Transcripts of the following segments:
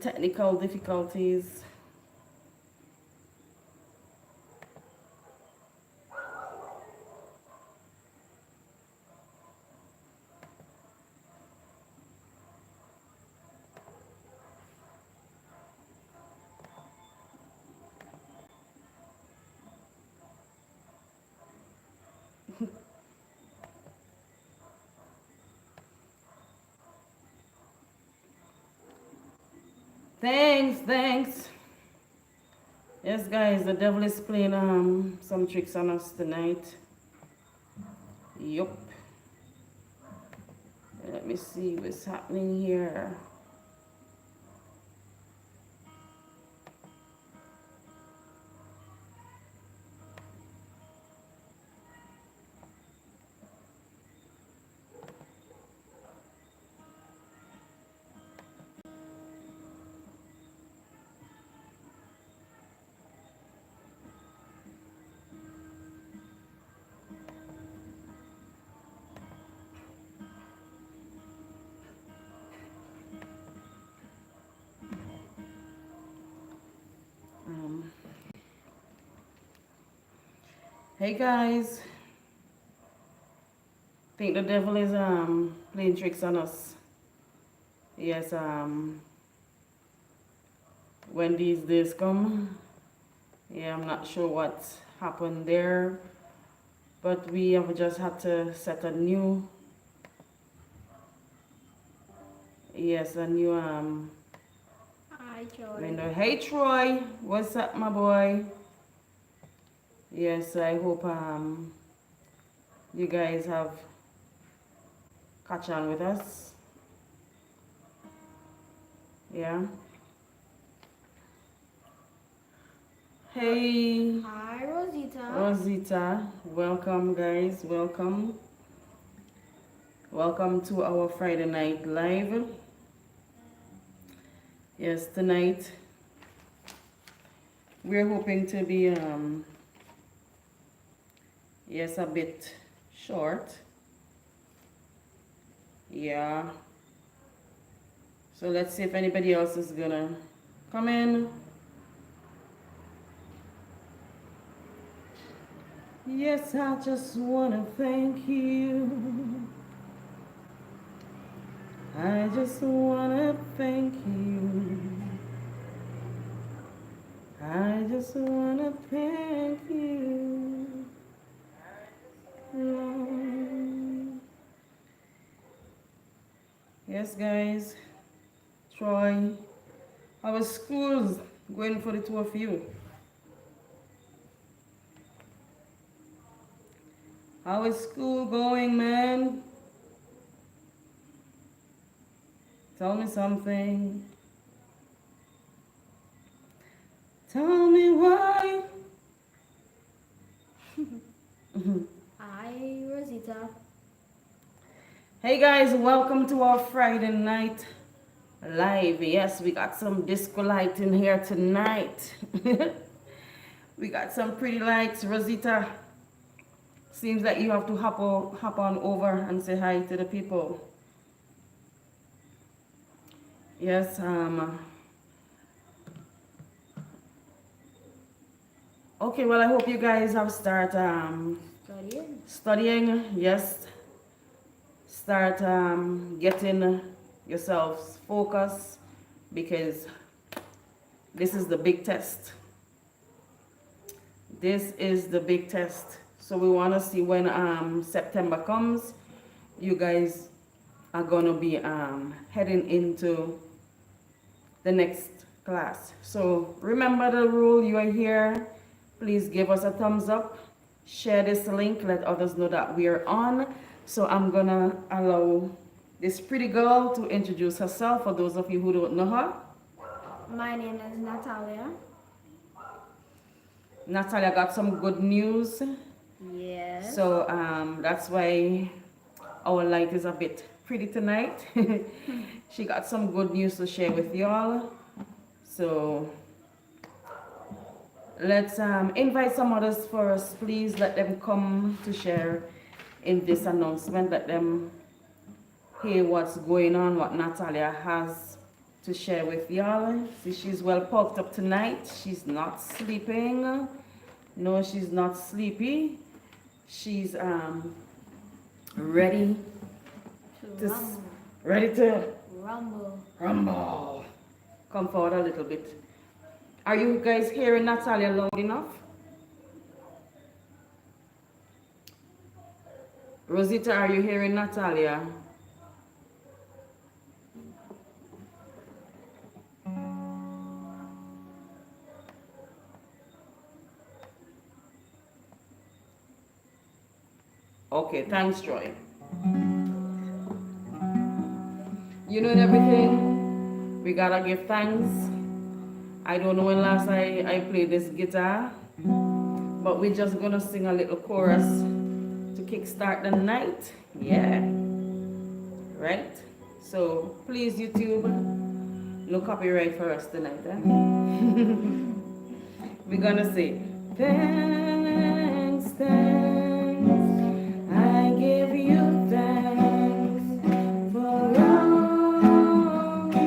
technical difficulties. Thanks. Yes, guys, the devil is playing some tricks on us tonight. Yup. Let me see what's happening here. Hey guys, think the devil is playing tricks on us. Yes, when these days come, yeah, I'm not sure what happened there, but we have just had to set a new, yes, a new Hi, Troy. window. Hey Troy, what's up, my boy? Yes, I hope you guys have catch on with us. Yeah. Hey Hi, Rosita. Rosita, welcome guys, welcome. Welcome to our Friday night live. Yes, tonight we're hoping to be yes, a bit short. Yeah. So let's see if anybody else is gonna come in. Yes, I just wanna thank you. I just wanna thank you. I just wanna thank you, Lord. Yes, guys. Troy, how is school going for the two of you? How is school going, man? Tell me something. Tell me why. Hi, Rosita. Hey guys, welcome to our Friday night live. Yes, we got some disco light in here tonight. We got some pretty lights. Rosita, seems like you have to hop on over and say hi to the people. Yes, okay, well, I hope you guys have start studying. Yes, start getting yourselves focused, because this is the big test. This is the big test. So we want to see when September comes, you guys are gonna be heading into the next class. So remember the rule. You are here, please give us a thumbs up, share this link, let others know that we are on. So I'm gonna allow this pretty girl to introduce herself for those of you who don't know her. My name is Natalia. Natalia got some good news. Yes. So that's why our light is a bit pretty tonight. She got some good news to share with y'all. So let's invite some others first, please. Let them come to share in this announcement. Let them hear what's going on, what Natalia has to share with y'all. See, she's well poked up tonight. She's not sleeping. No, she's not sleepy. She's ready to Rumble. ready to Rumble. rumble. Come forward a little bit. Are you guys hearing Natalia loud enough? Rosita, are you hearing Natalia? Okay, thanks, Joy. You know everything, we gotta give thanks. I don't know when last I played this guitar, but we're just gonna sing a little chorus to kickstart the night. Yeah, right? So please, YouTube, no copyright for us tonight. Eh? We're gonna say, thanks, thanks, I give you thanks for all you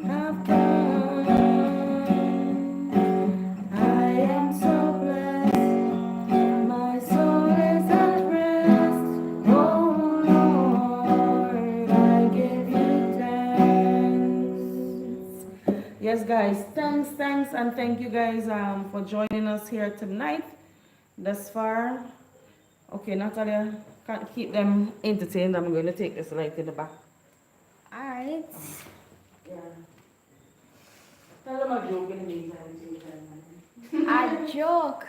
have done. I am so blessed, my soul is at rest. Oh Lord, I give you thanks. Yes, guys, thanks, and thank you guys for joining us here tonight. Thus far, okay, Natalia, can't keep them entertained. I'm going to take this light in the back. Alright. Yeah. Tell them a joke in the meantime. A joke.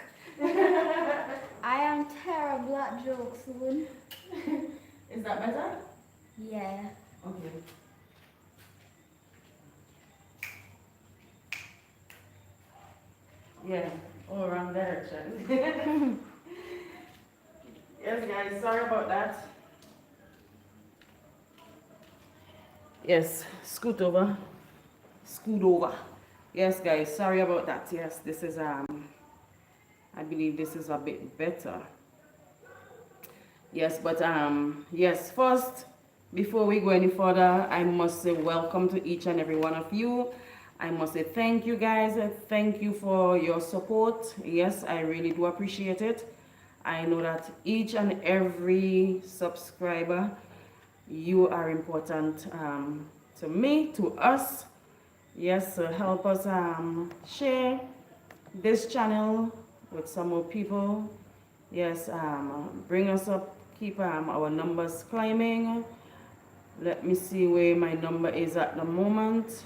I am terrible at jokes, Loon. Is that better? Yeah. Okay. Yeah, all around direction. Yes, guys, sorry about that. Yes, scoot over. Scoot over. Yes, guys, sorry about that. Yes, this is I believe this is a bit better. Yes, but yes, first, before we go any further, I must say welcome to each and every one of you. I must say thank you guys. Thank you for your support. Yes, I really do appreciate it. I know that each and every subscriber, you are important to me, to us. Yes, so help us share this channel with some more people. Yes, bring us up, keep our numbers climbing. Let me see where my number is at the moment.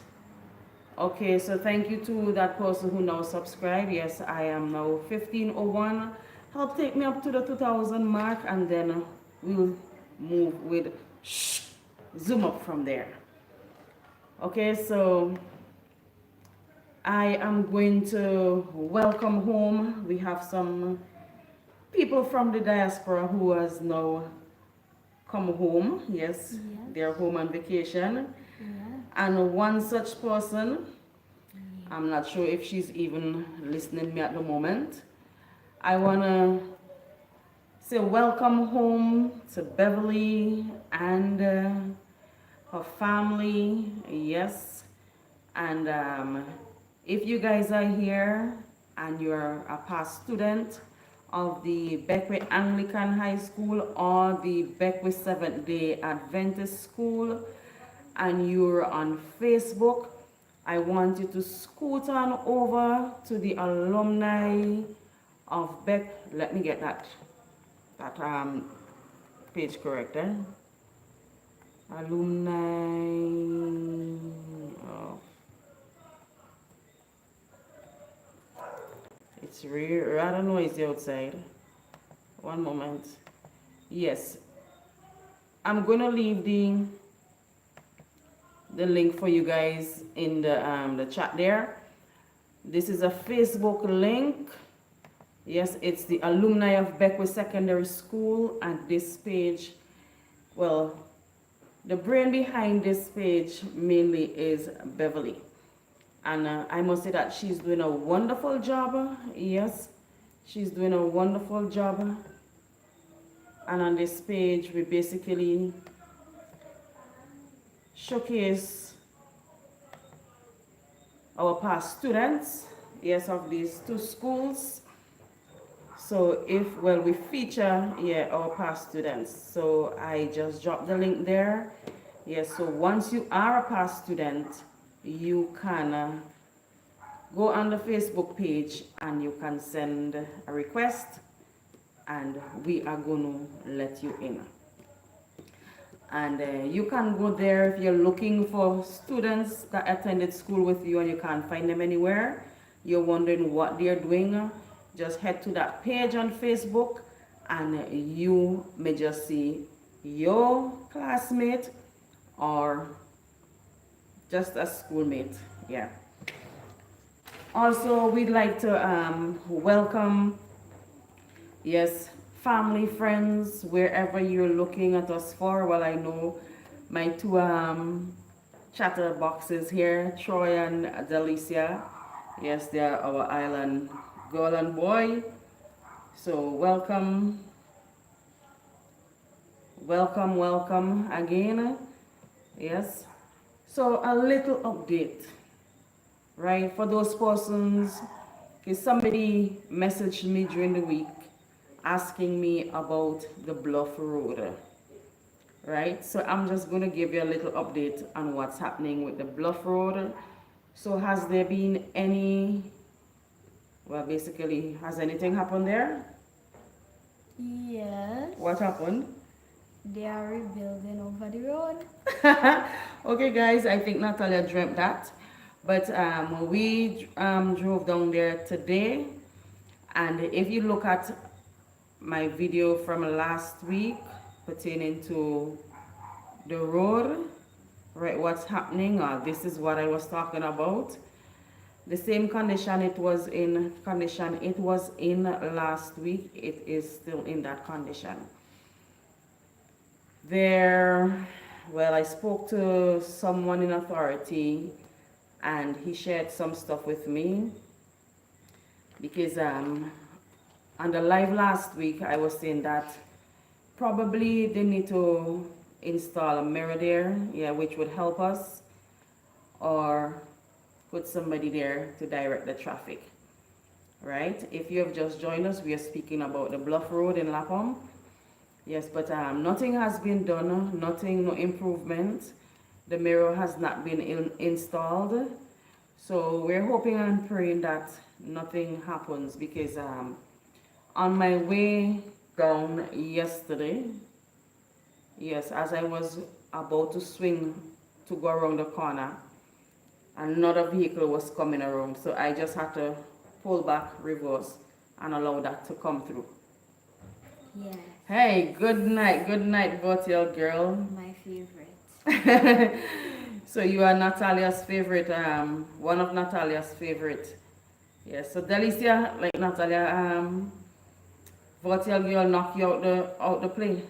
Okay, so thank you to that person who now subscribed. Yes, I am now 1501. Help take me up to the 2000 mark, and then we'll move with zoom up from there. Okay, so I am going to welcome home. We have some people from the diaspora who has now come home. Yes, they're home on vacation. And one such person, I'm not sure if she's even listening to me at the moment. I want to say welcome home to Beverly and her family. Yes. And if you guys are here and you're a past student of the Beckwith Anglican High School or the Beckwith Seventh-day Adventist School, and you're on Facebook, I want you to scoot on over to the alumni of Beck. Let me get that page correct. Alumni of, it's rather noisy outside. One moment. Yes, I'm gonna leave the link for you guys in the chat there. This is a Facebook link. Yes, it's the alumni of Beckwith Secondary School, and this page, well, the brain behind this page mainly is Beverly. And I must say that she's doing a wonderful job. Yes, she's doing a wonderful job. And on this page, we basically showcase our past students, yes, of these two schools. So if, well, we feature, yeah, our past students. So I just dropped the link there. Yes, so once you are a past student, you can go on the Facebook page and you can send a request and we are going to let you in. And you can go there if you're looking for students that attended school with you and you can't find them anywhere. You're wondering what they're doing. Just head to that page on Facebook and you may just see your classmate or just a schoolmate. Yeah. Also, we'd like to welcome, yes, family, friends, wherever you're looking at us for. Well, I know my two chatterboxes here, Troy and Delicia. Yes, they are our island girl and boy. So welcome, welcome, welcome again. Yes. So a little update, right? For those persons, okay, somebody messaged me during the week asking me about the Bluff Road, right? So I'm just going to give you a little update on what's happening with the Bluff Road. So has there been any, well, basically, has anything happened there? Yes. What happened? They are rebuilding over the road. Okay, guys, I think Natalia dreamt that. But we drove down there today. And if you look at my video from last week pertaining to the road, right, what's happening, this is what I was talking about. The same condition it was in last week, it is still in that condition. There, well, I spoke to someone in authority and he shared some stuff with me because on the live last week I was saying that probably they need to install a mirror there, yeah, which would help us, or put somebody there to direct the traffic, right? If you have just joined us, we are speaking about the Bluff Road in Lapam. Yes, but nothing has been done, nothing, no improvement. The mirror has not been installed. So we're hoping and praying that nothing happens because on my way down yesterday, yes, as I was about to swing to go around the corner, another vehicle was coming around. So I just had to pull back, reverse, and allow that to come through. Yeah. Hey, good night, Botiel girl. My favorite. So you are Natalia's favorite, one of Natalia's favorite. Yes, so Delicia, like Natalia, Botiel girl knock you out the play.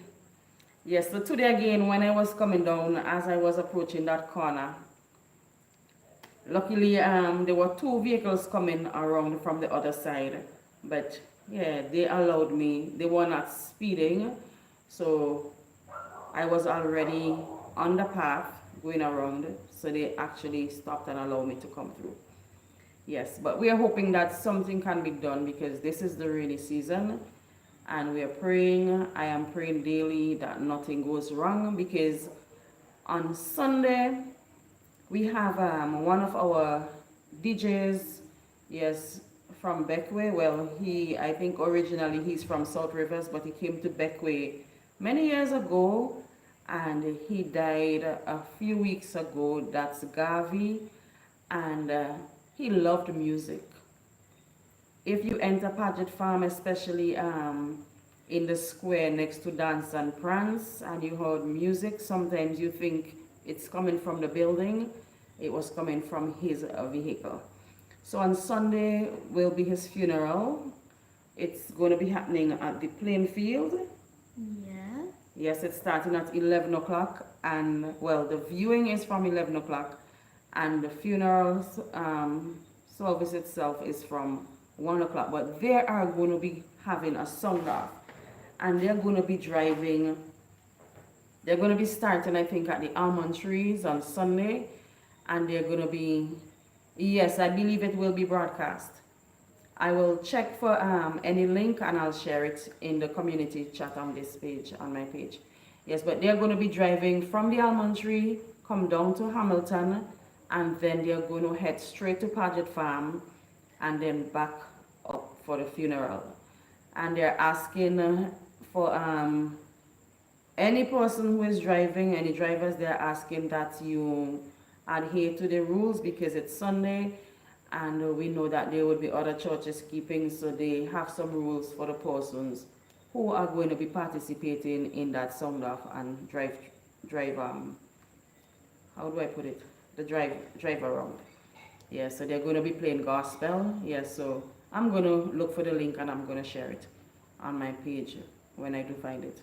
Yes, so today again, when I was coming down, as I was approaching that corner, luckily there were two vehicles coming around from the other side, but yeah, they allowed me, they were not speeding, so I was already on the path going around, so they actually stopped and allowed me to come through. Yes, but we are hoping that something can be done because this is the rainy season and we are praying. I am praying daily that nothing goes wrong because on Sunday we have one of our DJs, yes, from Beckway. Well, I think originally he's from South Rivers, but he came to Beckway many years ago and he died a few weeks ago. That's Gavi, and he loved music. If you enter Paget Farm, especially in the square next to Dance and Prance, and you heard music, sometimes you think it's coming from the building. It was coming from his vehicle. So on Sunday will be his funeral. It's going to be happening at the Plainfield. Yeah. Yes, it's starting at 11 o'clock. And, well, the viewing is from 11 o'clock. And the funeral service itself is from 1 o'clock. But they are going to be having a sound off. And they're going to be driving. They're going to be starting, I think, at the almond trees on Sunday. And they're going to be Yes, I believe it will be broadcast. I will check for any link and I'll share it in the community chat on this page, on my page. Yes, but they're going to be driving from the almond tree, come down to Hamilton, and then they're going to head straight to Paget Farm and then back up for the funeral. And they're asking for any person who is driving, any drivers, they're asking that you adhere to the rules because it's Sunday and we know that there would be other churches keeping, so they have some rules for the persons who are going to be participating in that sound off and drive how do I put it, the drive around. Yeah, so they're going to be playing gospel. Yeah, so I'm going to look for the link and I'm going to share it on my page when I do find it.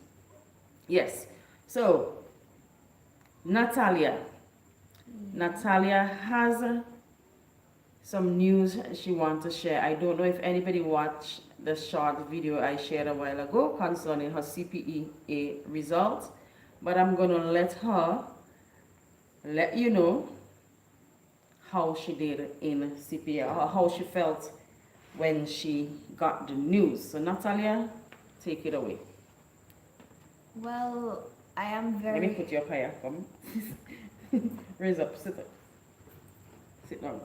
Yes, so Natalia has some news she wants to share. I don't know if anybody watched the short video I shared a while ago concerning her CPEA results, but I'm going to let you know how she did in CPA, or how she felt when she got the news. So Natalia, take it away. Well, I am Let me very. put you up higher. Come. Raise up. Sit up. Sit down.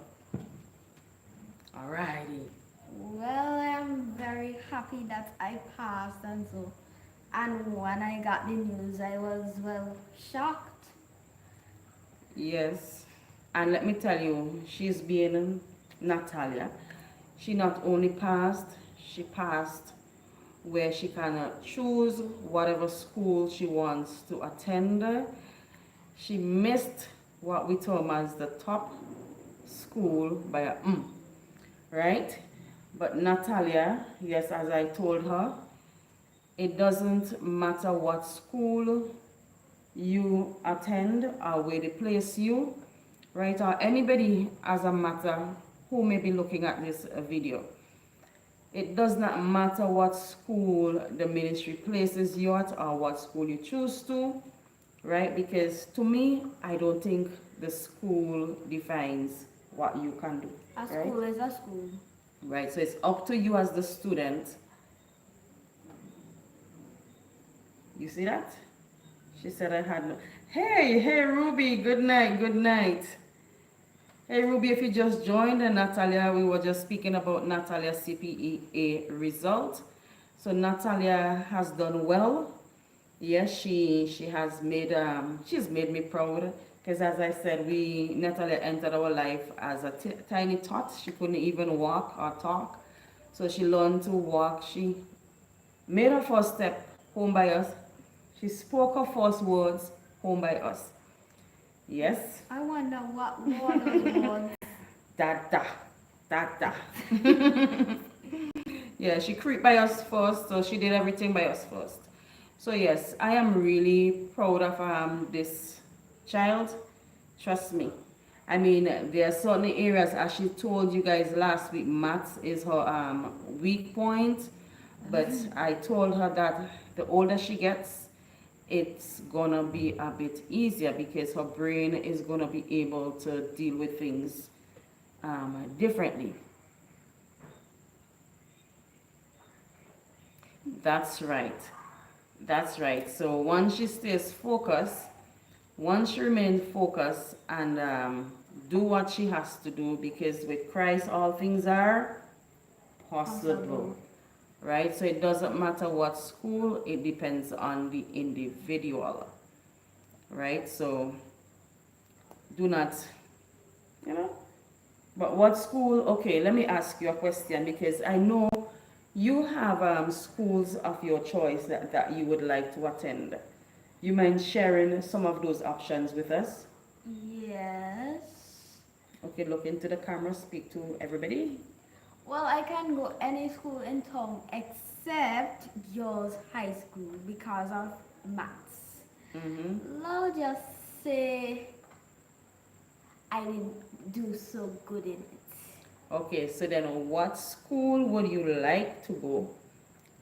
Alrighty. Well, I am very happy that I passed and so. And when I got the news, I was well shocked. Yes. And let me tell you, she's being Natalia. She not only passed, she passed where she can choose whatever school she wants to attend. She missed what we term as the top school by a right? But Natalia, yes, as I told her, it doesn't matter what school you attend or where they place you, right? Or anybody as a matter who may be looking at this video. It does not matter what school the ministry places you at or what school you choose to, right? Because to me, I don't think the school defines what you can do. A Right? school is a school. Right, so it's up to you as the student. You see that? She said I had no. Hey, Ruby, good night, good night. Hey, Ruby, if you just joined, and Natalia, we were just speaking about Natalia's CPEA result. So Natalia has done well. Yes, she has made she's made me proud because as I said, Natalia entered our life as a tiny tot. She couldn't even walk or talk, so she learned to walk. She made her first step home by us. She spoke her first words home by us. Yes. I wonder what those words. Dada, dada. Yeah, she creeped by us first, so she did everything by us first. So yes, I am really proud of this child. Trust me. I mean, there are certain areas, as she told you guys last week, maths is her weak point. But I told her that the older she gets, it's gonna be a bit easier because her brain is gonna be able to deal with things differently. That's right. That's right. So once she stays focused, once she remains focused and do what she has to do, because with Christ all things are possible. Right? So it doesn't matter what school, it depends on the individual. Right? So do not, you know. But what school? Okay, let me ask you a question because I know you have schools of your choice that you would like to attend. You mind sharing some of those options with us? Yes. Okay, look into the camera, speak to everybody. Well, I can go any school in town except girls' high school because of maths. I'll just say I didn't do so good in it. Okay, so then what school would you like to go?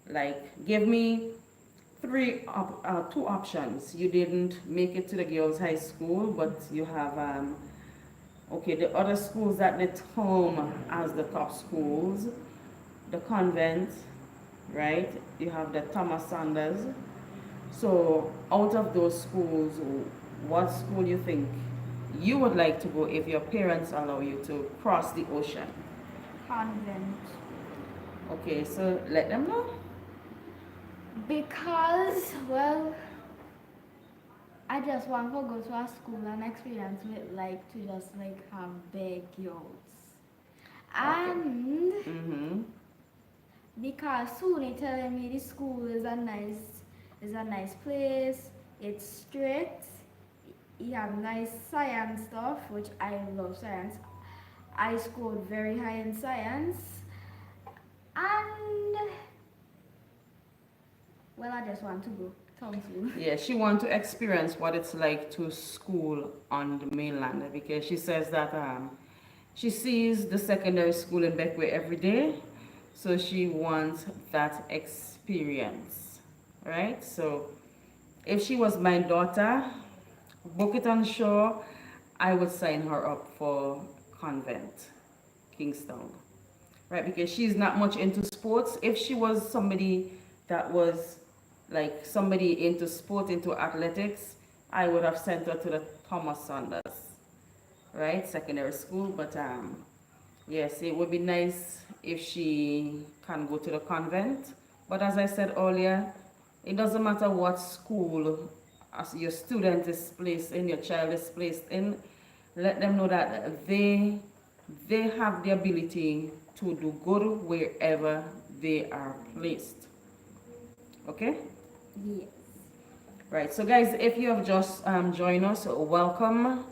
Like, give me two options. You didn't make it to the girls' high school, but you have Okay, the other schools that they term as the top schools, the convent, right? You have the Thomas Sanders. So out of those schools, what school you think you would like to go if your parents allow you to cross the ocean? Convent. Okay, so let them know. Because, well, I just want to go to a school and experience with like to just like have backyards. Okay. And Mm-hmm. because Suni telling me the school is a nice place, it's strict, you have nice science stuff, which I love science. I scored very high in science. And well, I just want to go. Thank you. Yeah, she wants to experience what it's like to school on the mainland because she says that she sees the secondary school in Beckway every day, so she wants that experience, right? So if she was my daughter, book it on shore, I would sign her up for Convent, Kingstown, right? Because she's not much into sports. If she was somebody that was like somebody into sport, into athletics, I would have sent her to the Thomas Sanders, right? Secondary school. But yes, it would be nice if she can go to the convent. But as I said earlier, it doesn't matter what school as your student is placed in, your child is placed in, let them know that they have the ability to do good wherever they are placed. Okay? Yes. Right, so guys, if you have just joined us, welcome.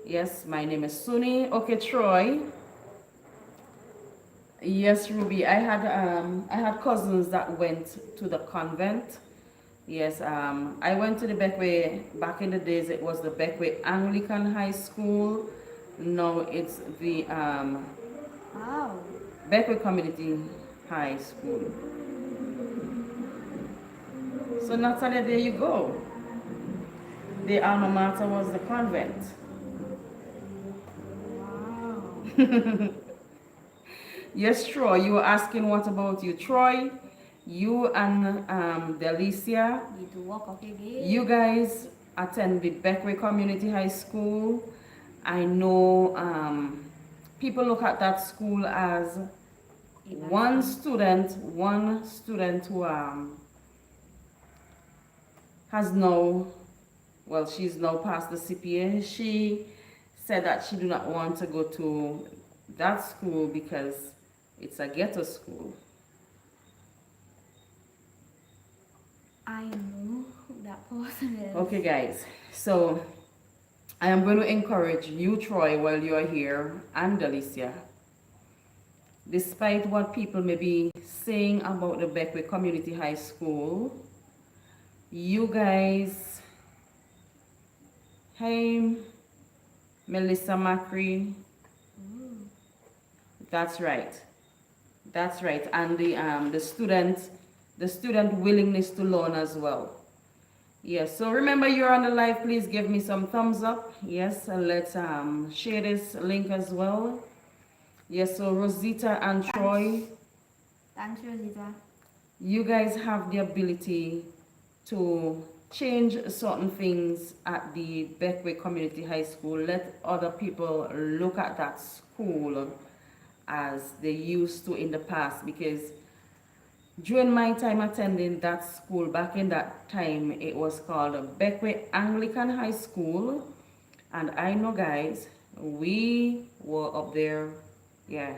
Yes, my name is Suni. Okay, Troy. Yes, Ruby. I had cousins that went to the convent. Yes, I went to the Beckway back in the days. It was the Beckway Anglican High School. Now it's the Wow. Beckway Community High School. So Natalia, there you go. The alma mater was the convent. Wow. Yes, Troy, you were asking what about you. Troy, you and Delicia, Need to walk up again. you guys attend the Beckway Community High School. I know people look at that school as one student who has now, well, she's now passed the CPA. She said that she do not want to go to that school because it's a ghetto school. I know who that person is. Okay, guys, so I am going to encourage you, Troy, while you are here, and Alicia. Despite what people may be saying about the Beckway Community High School, you guys, hey, Melissa Macri, that's right. That's right. And the student willingness to learn as well. Yes, so remember you're on the live, please give me some thumbs up. Yes, and let's share this link as well. Yes, so Rosita and Troy, Thanks, Rosita. you guys have the ability to change certain things at the Beckway Community High School. Let other people look at that school as they used to in the past, because during my time attending that school, back in that time, it was called Beckway Anglican High School. And I know, guys, we were up there. Yeah,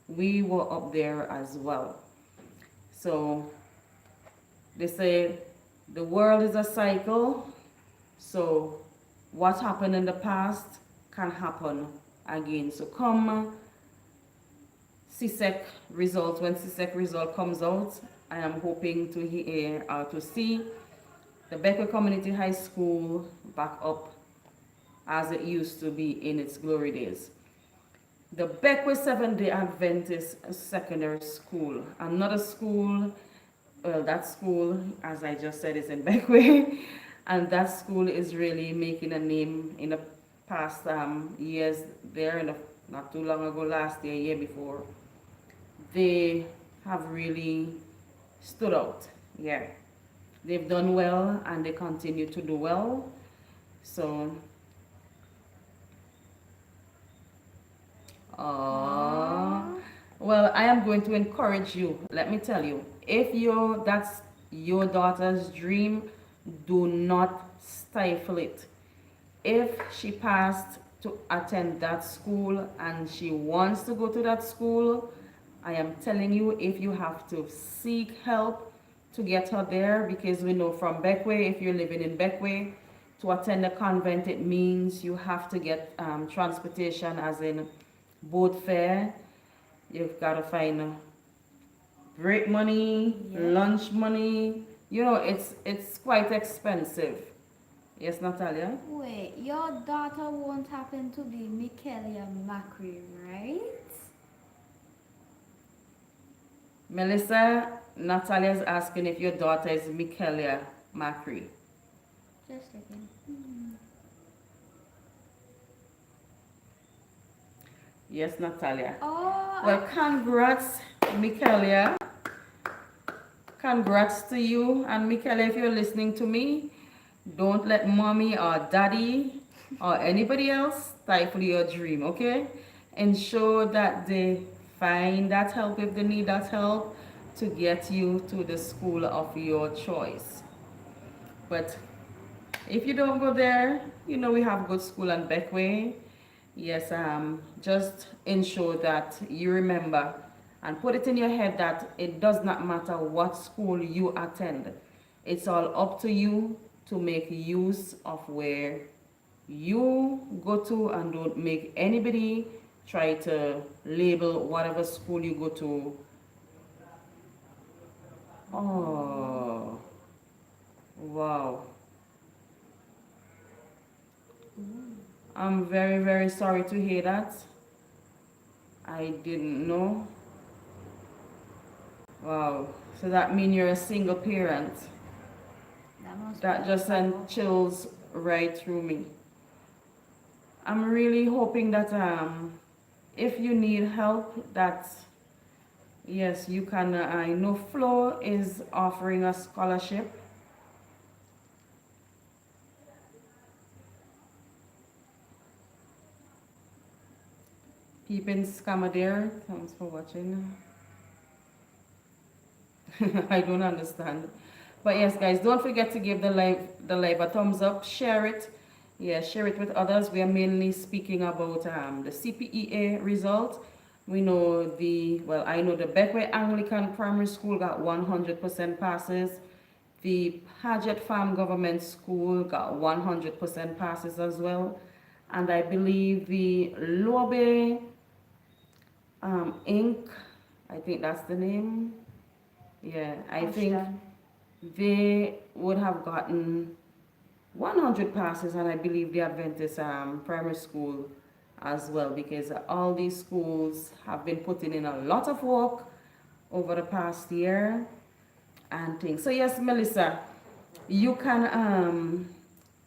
we were up there as well. So they say the world is a cycle. So what happened in the past can happen again. So come CSEC result, when CSEC result comes out, I am hoping to hear to see the Beckway Community High School back up as it used to be in its glory days. The Beckway Seventh-day Adventist Secondary School, another school, well, that school, as I just said, is in Beckway, and that school is really making a name in the past years there, not too long ago, last year before, they have really stood out. Yeah, they've done well and they continue to do well. So, Aww. well, I am going to encourage you. Let me tell you, if that's your daughter's dream, do not stifle it. If she passed to attend that school and she wants to go to that school, I am telling you, if you have to seek help to get her there, because we know from Beckway, if you're living in Beckway, to attend a convent, it means you have to get transportation, as in boat fare. You've got to find break money, lunch money. You know, it's quite expensive. Yes, Natalia? Wait, your daughter won't happen to be Michaelia Macri, right? Melissa, Natalia is asking if your daughter is Michaelia Macri. Just checking. Yes, Natalia. Oh, Well, congrats, Michaelia. Congrats to you. And Michaelia, if you're listening to me, don't let mommy or daddy or anybody else stifle your dream, okay? Ensure that they find that help if they need that help to get you to the school of your choice. But if you don't go there, you know we have good school in Beckway. Yes, just ensure that you remember and put it in your head that it does not matter what school you attend. It's all up to you to make use of where you go to, and don't make anybody try to label whatever school you go to. Oh, wow. I'm very, very sorry to hear that. I didn't know. Wow. So that means you're a single parent. That just sent chills right through me. I'm really hoping that if you need help, that yes, you can. I know Flo is offering a scholarship. Keeping scammer there. Thanks for watching. I don't understand. But yes, guys, don't forget to give the live a thumbs up, share it. Yeah, share it with others. We are mainly speaking about the CPEA result. We know I know the Beckway Anglican Primary School got 100% passes. The Paget Farm Government School got 100% passes as well. And I believe the Lower Bay Inc., I think that's the name. Yeah, I think they would have gotten 100 passes, and I believe the Adventist primary school as well, because all these schools have been putting in a lot of work over the past year and things. So yes, Melissa, you can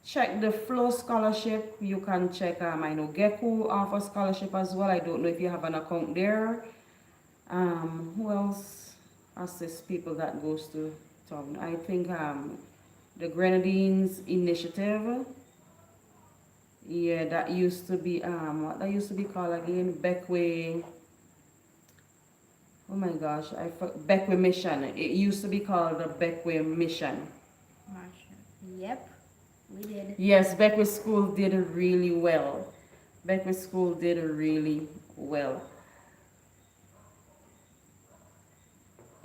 check the Flow scholarship. You can check, I know Geku offers scholarship as well. I don't know if you have an account there. Who else assists people that goes to town? I think the Grenadines Initiative. Yeah, that used to be what that used to be called again? Beckway. Oh my gosh, Beckway Mission. It used to be called the Beckway Mission. Yep, we did. Yes, Beckway School did really well. Beckway School did really well.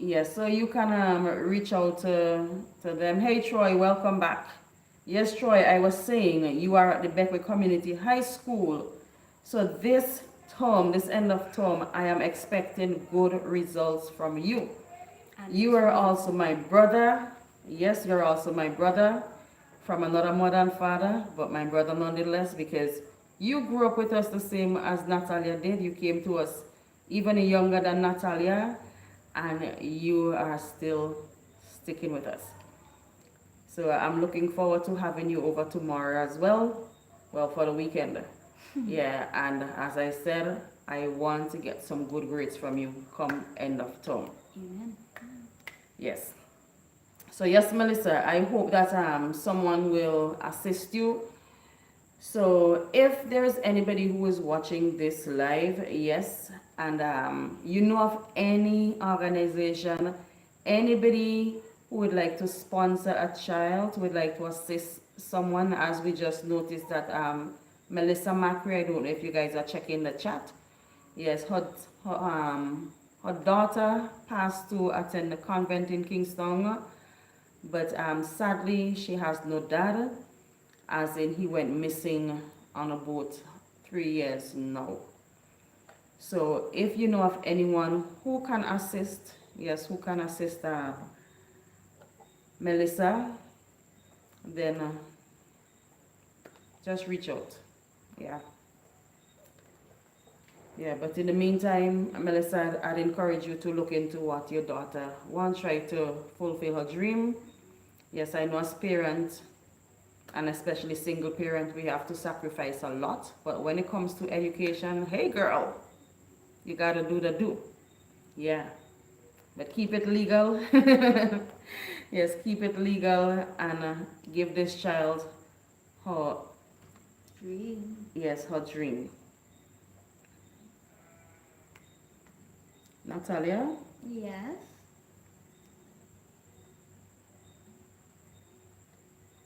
Yes, so you can reach out to them. Hey Troy, welcome back. Yes, Troy, I was saying you are at the Beckway Community High School. So this term, this end of term, I am expecting good results from you. And you are also my brother. Yes, you're also my brother from another mother and father, but my brother nonetheless, because you grew up with us the same as Natalia did. You came to us even younger than Natalia, and you are still sticking with us. So I'm looking forward to having you over tomorrow as well. Well, for the weekend. Yeah, and as I said, I want to get some good grades from you come end of term. Amen. Yes. So yes, Melissa, I hope that someone will assist you. So if there is anybody who is watching this live, yes, and you know of any organization, anybody who would like to sponsor a child, would like to assist someone, as we just noticed that Melissa Macri, I don't know if you guys are checking the chat. Yes, her daughter passed to attend the convent in Kingston, but sadly she has no dad, as in he went missing on a boat 3 years now. So if you know of anyone who can assist, yes, who can assist Melissa, then just reach out. Yeah. Yeah, but in the meantime, Melissa, I'd encourage you to look into what your daughter wants, try to fulfill her dream. Yes, I know as parents, and especially single parent, we have to sacrifice a lot. But when it comes to education, hey girl, you gotta do the do. Yeah, but keep it legal. Yes, keep it legal and give this child her, Dream. yes, her dream. Natalia? Yes.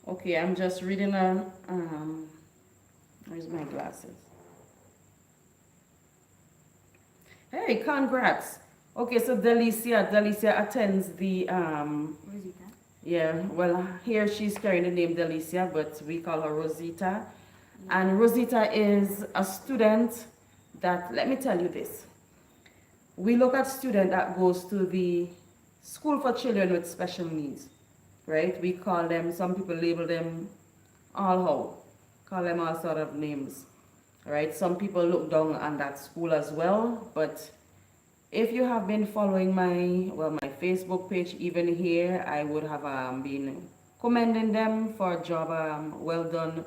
Okay, I'm just reading a, where's my glasses? Hey, congrats. Okay, so Delicia attends the, Rosita. yeah, well, here she's carrying the name Delicia, but we call her Rosita. And Rosita is a student that, let me tell you this. We look at student that goes to the school for children with special needs, right? We call them, some people label them all how, call them all sort of names, right? Some people look down on that school as well, but if you have been following my Facebook page, even here, I would have been commending them for a job well done,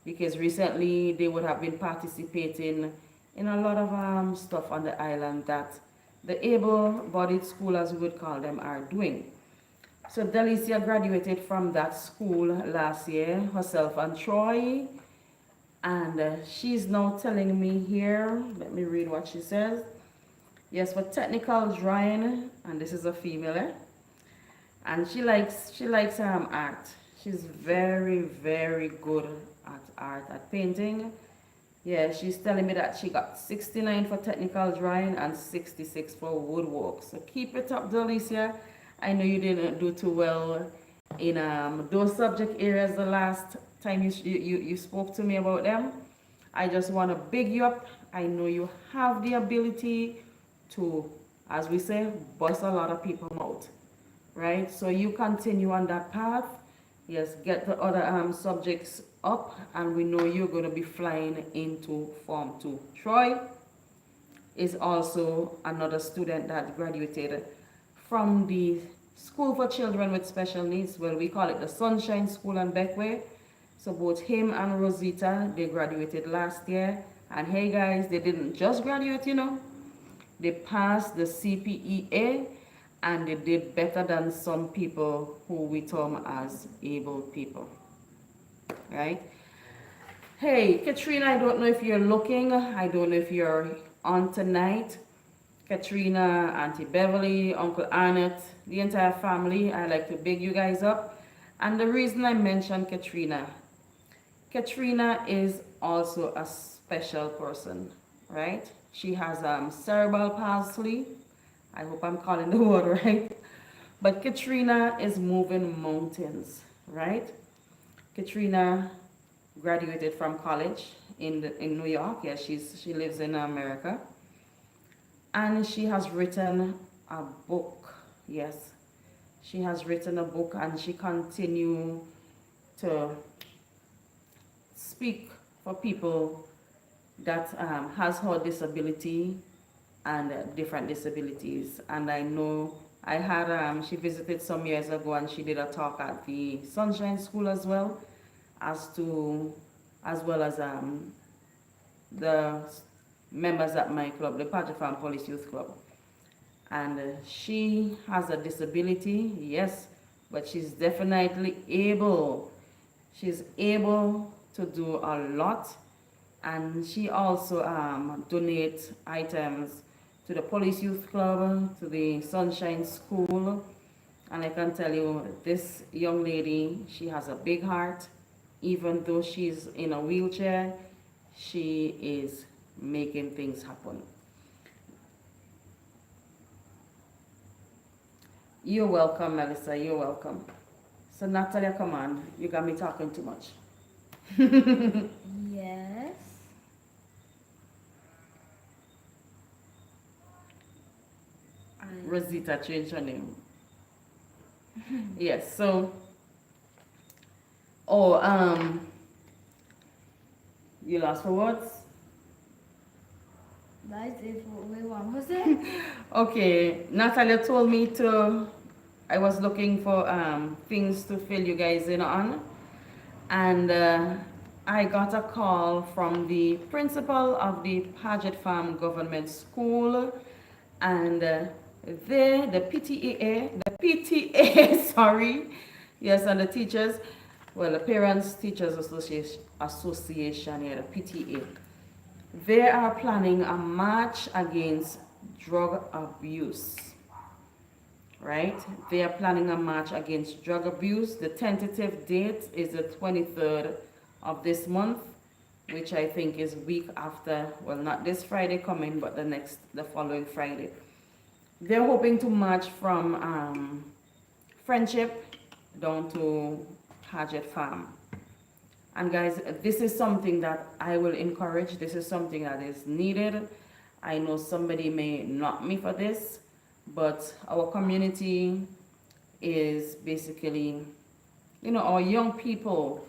because recently they would have been participating in a lot of stuff on the island that the able-bodied school, as we would call them, are doing. So Delicia graduated from that school last year, herself and Troy, and she's now telling me here, let me read what she says. Yes, for technical drawing, and this is a female, and she likes art. She's very, very good at art, at painting. Yeah, she's telling me that she got 69 for technical drawing and 66 for woodwork. So keep it up, Delicia. I know you didn't do too well in those subject areas the last time you spoke to me about them. I just want to big you up. I know you have the ability to, as we say, bust a lot of people out, right? So you continue on that path. Yes, get the other subjects up, and we know you're going to be flying into Form 2. Troy is also another student that graduated from the School for Children with Special Needs. Well, we call it the Sunshine School on Beckway. So both him and Rosita, they graduated last year. And hey guys, they didn't just graduate, you know. They passed the CPEA, and they did better than some people who we term as able people, right? Hey, Katrina, I don't know if you're looking. I don't know if you're on tonight. Katrina, Auntie Beverly, Uncle Annette, the entire family, I like to big you guys up. And the reason I mentioned Katrina, Katrina is also a special person, right? She has cerebral palsy. I hope I'm calling the word right. But Katrina is moving mountains, right? Katrina graduated from college in New York. Yeah, she lives in America. And she has written a book. Yes, she has written a book, and she continues to speak for people that has her disability and different disabilities. And I know I had, she visited some years ago, and she did a talk at the Sunshine School as well, as to as well as the members at my club, the Patrick Farm Police Youth Club. And she has a disability, yes, but she's definitely able. She's able to do a lot, and she also donates items to the Police Youth Club, to the Sunshine School. And I can tell you, this young lady, she has a big heart. Even though she's in a wheelchair, she is making things happen. You're welcome, Melissa. You're welcome. So, Natalia, come on. You got me talking too much. Yes. Rosita changed her name. Yes, so, you lost for words? That's it for we want. Was it? Okay, Natalia told me I was looking for things to fill you guys in on. And I got a call from the principal of the Paget Farm Government School, and the PTA, sorry, yes, and the teachers, well, the Parents Teachers Association, yeah, the PTA, they are planning a march against drug abuse. Right? They are planning a march against drug abuse. The tentative date is the 23rd of this month, which I think is week after, well, not this Friday coming, but the following Friday. They're hoping to march from Friendship down to Paget Farm. And guys, this is something that I will encourage. This is something that is needed. I know somebody may knock me for this, but our community is basically, our young people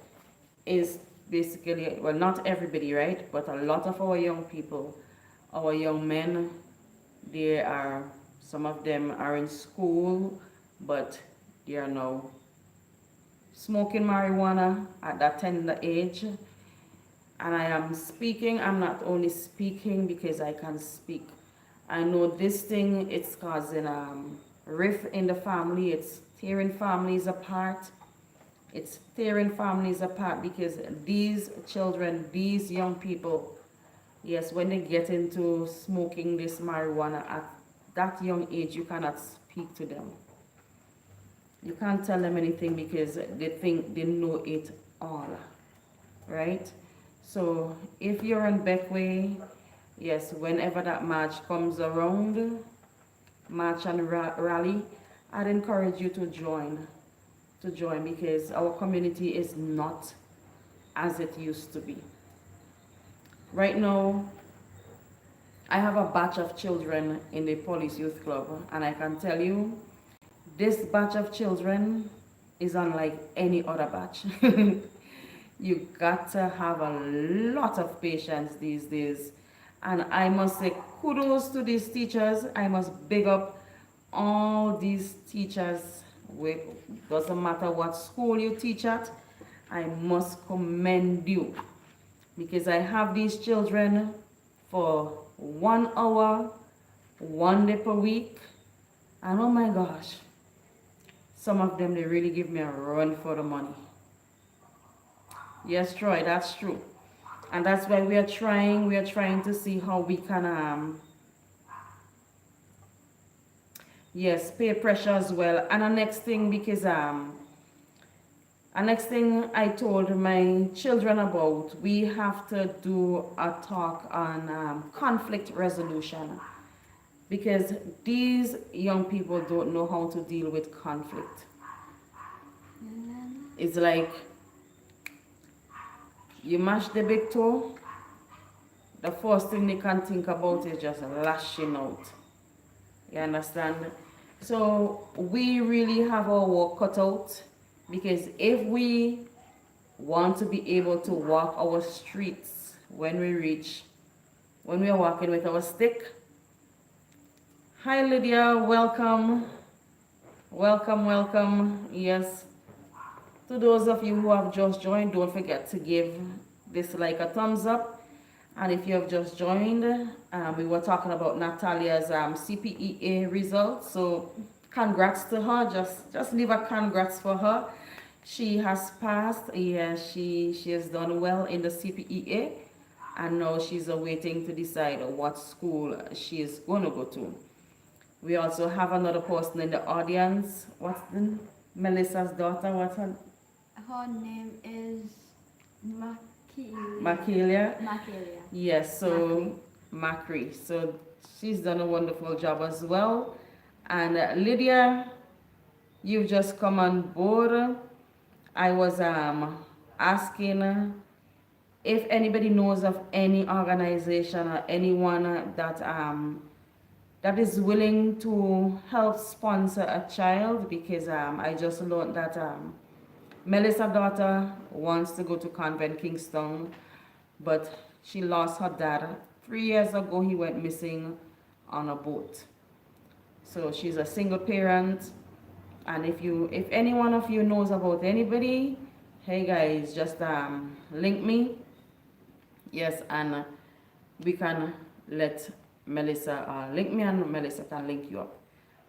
is basically, well, not everybody, right? But a lot of our young people, our young men, some of them are in school, but they are now smoking marijuana at that tender age. And I'm not only speaking because I can speak. I know this thing, it's causing rift in the family. It's tearing families apart. It's tearing families apart because these children, these young people, yes, when they get into smoking this marijuana at that young age, you cannot speak to them. You can't tell them anything because they think they know it all, right? So if you're in Beckway, yes, whenever that march comes around, march and rally, I'd encourage you to join because our community is not as it used to be. Right now, I have a batch of children in the Police Youth Club, and I can tell you, this batch of children is unlike any other batch. You got to have a lot of patience these days. And I must say kudos to these teachers. I must big up all these teachers. Doesn't matter what school you teach at, I must commend you. Because I have these children for 1 hour, 1 day per week. And oh my gosh, some of them, they really give me a run for the money. Yes, Troy, that's true. And that's why we are trying to see how we can, yes, peer pressure as well. And the next thing, because, the next thing I told my children about, we have to do a talk on conflict resolution. Because these young people don't know how to deal with conflict. It's like, you mash the big toe, the first thing they can think about is just lashing out. You understand? So we really have our work cut out, because if we want to be able to walk our streets when we are walking with our stick. Hi Lydia, welcome. Welcome. Yes. To those of you who have just joined, don't forget to give this like a thumbs up. And if you have just joined, we were talking about Natalia's CPEA results. So congrats to her. Just leave a congrats for her. She has passed. Yeah, she has done well in the CPEA, and now she's waiting to decide what school she is going to go to. We also have another person in the audience. What's the Melissa's daughter? What's her? Her name is Makelia. Makelia. Yes, so Macri. So she's done a wonderful job as well. And Lydia, you've just come on board. I was asking if anybody knows of any organization or anyone that is willing to help sponsor a child, because I just learned that Melissa's daughter wants to go to Convent Kingston, but she lost her dad 3 years ago. He went missing on a boat. So she's a single parent. And if any one of you knows about anybody, hey guys, just link me. Yes, and we can let Melissa link me, and Melissa can link you up.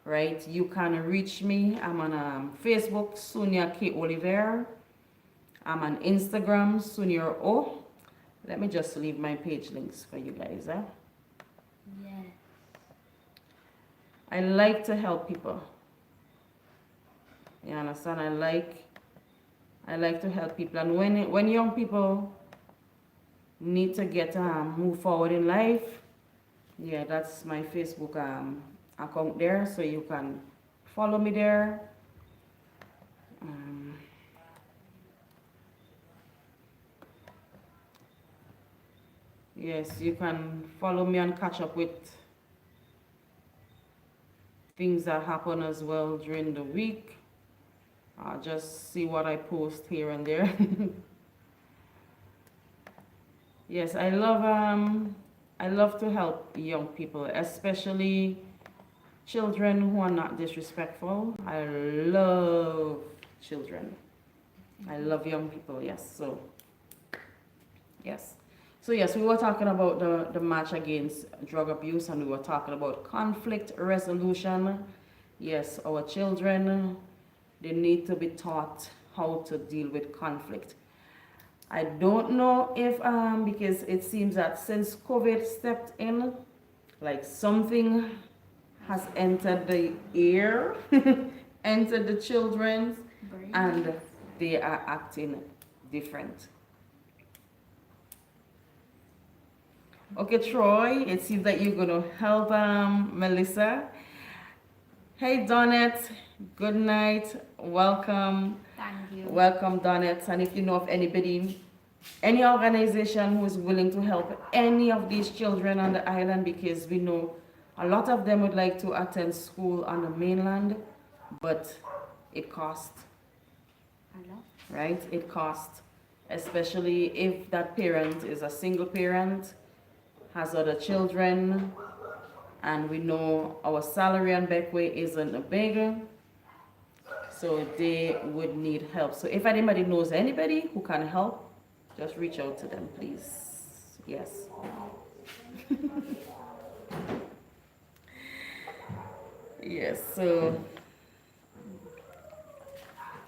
Right? You can reach me. I'm on Facebook, Suni-KO. I'm on Instagram, Suni-KO. Let me just leave my page links for you guys. Yeah. I like to help people. You understand? I like to help people. And when young people need to get move forward in life, yeah, that's my Facebook account there, so you can follow me there. Yes, you can follow me and catch up with things that happen as well during the week. Just see what I post here and there. Yes, I love to help young people, especially children who are not disrespectful. I love children. I love young people, yes. So yes. So yes, we were talking about the march against drug abuse, and we were talking about conflict resolution. Yes, our children, they need to be taught how to deal with conflict. I don't know if, because it seems that since COVID stepped in, like something has entered the ear, entered the children's, and they are acting different. Okay, Troy, it seems that you're going to help Melissa. Hey, Donette, good night, welcome. Thank you. Welcome, Donette. And if you know of anybody, any organization who is willing to help any of these children on the island, because we know a lot of them would like to attend school on the mainland, but it costs, right? It costs, especially if that parent is a single parent, has other children, and we know our salary on Beckway isn't big, so they would need help. So if anybody knows anybody who can help, just reach out to them, please. Yes. Yes, so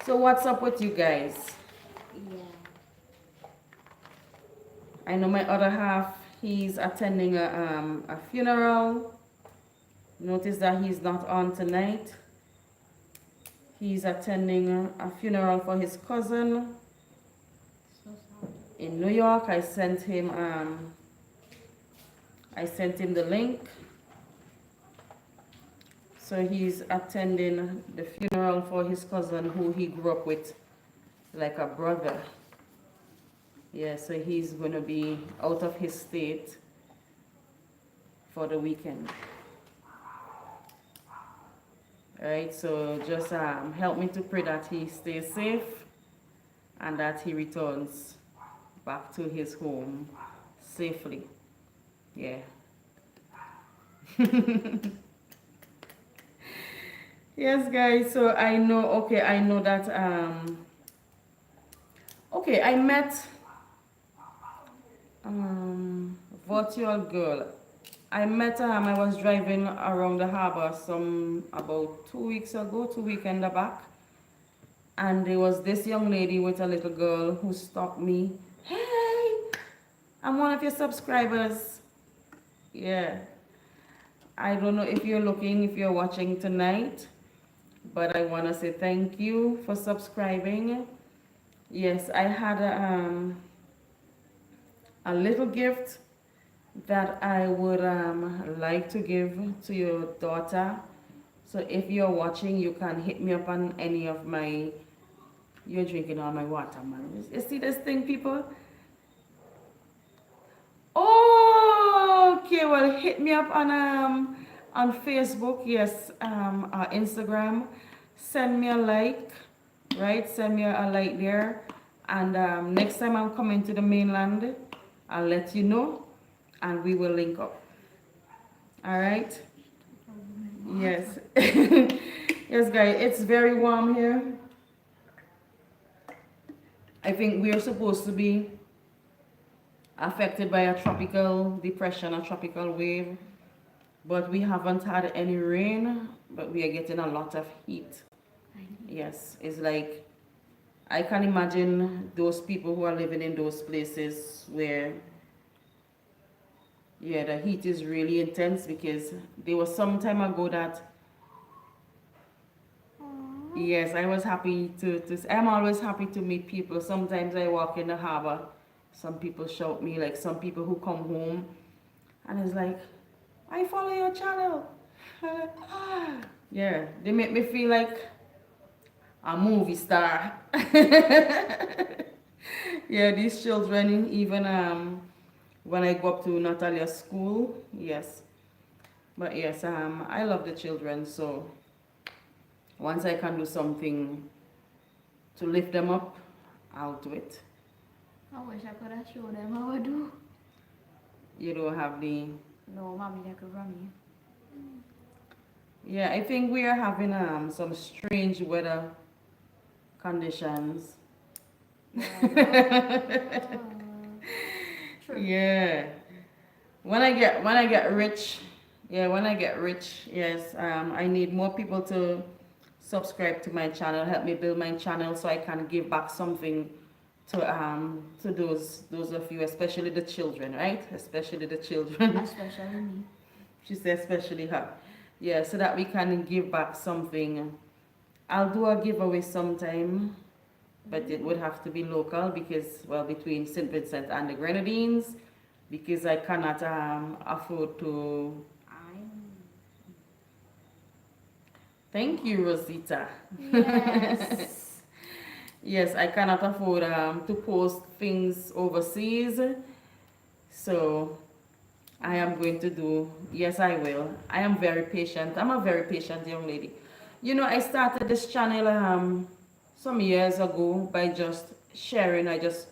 what's up with you guys? Yeah. I know my other half, he's attending a funeral. Notice that he's not on tonight. He's attending a funeral for his cousin in New York. I sent him the link. So he's attending the funeral for his cousin who he grew up with like a brother. Yeah, so he's going to be out of his state for the weekend. All right, so just help me to pray that he stays safe and that he returns back to his home safely. Yeah. Yes, guys, so I know that okay, I met Um, Virtual girl. I met her. I was driving around the harbor some about 2 weeks ago, 2 weekend back, and there was this young lady with a little girl who stopped me. Hey, I'm one of your subscribers. Yeah. I don't know if you're looking, if you're watching tonight, but I want to say thank you for subscribing. Yes, I had a little gift that I would like to give to your daughter. So if you're watching, you can hit me up on any of my... You're drinking all my water, man. You see this thing, people? Oh, okay. Well, hit me up on Facebook, yes, or Instagram. Send me a like, right? Send me a like there. And next time I'm coming to the mainland, I'll let you know, and we will link up. All right? Yes. Yes, guys, it's very warm here. I think we are supposed to be affected by a tropical depression, a tropical wave, but we haven't had any rain, but we are getting a lot of heat. Yes, it's like, I can imagine those people who are living in those places where, yeah, the heat is really intense, because there was some time ago that, yes, I was happy I'm always happy to meet people. Sometimes I walk in the harbor, some people shout me, like some people who come home, and it's like, I follow your channel. I'm like, ah. Yeah, they make me feel like a movie star. Yeah, these children, even when I go up to Natalia's school, yes. But yes, I love the children, so once I can do something to lift them up, I'll do it. I wish I could have showed them how I do. You don't have the... No, mommy, I could run me. Yeah, I think we are having some strange weather conditions. Yeah. True. Yeah. When I get rich, yeah, when I get rich, yes, I need more people to subscribe to my channel, help me build my channel, so I can give back something to those of you, especially the children, right? Especially the children. Especially me. She said especially her. Yeah, so that we can give back something. I'll do a giveaway sometime, but it would have to be local, because, well, between St. Vincent and the Grenadines, because I cannot afford to... Thank you, Rosita. Yes. Yes, I cannot afford to post things overseas, so I am going to do... Yes, I will. I am very patient. I'm a very patient young lady. You know, I started this channel some years ago by just sharing. I just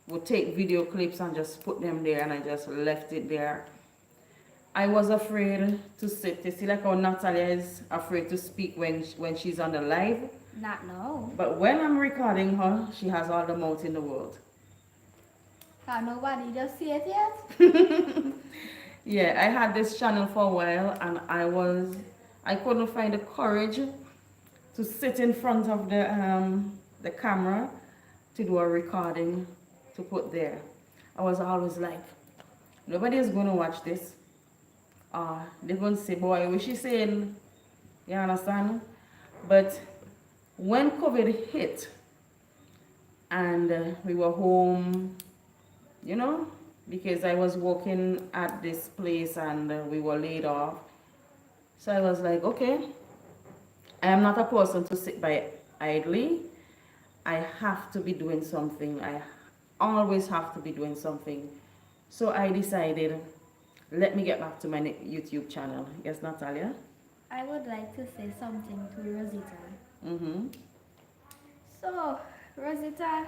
would take video clips and just put them there, and I just left it there. I was afraid to sit. You see, like how Natalia is afraid to speak when she's on the live. Not no. But when I'm recording her, she has all the mouth in the world. Nobody just see it yet? Yeah, I had this channel for a while, and I couldn't find the courage to sit in front of the camera to do a recording to put there. I was always like, nobody is going to watch this. They're going to say, boy, what she saying? You understand? But when COVID hit and we were home, you know, because I was working at this place and we were laid off. So I was like, okay, I am not a person to sit by idly. I have to be doing something. I always have to be doing something. So I decided, let me get back to my YouTube channel. Yes, Natalia? I would like to say something to Rosita. Mm-hmm. So, Rosita,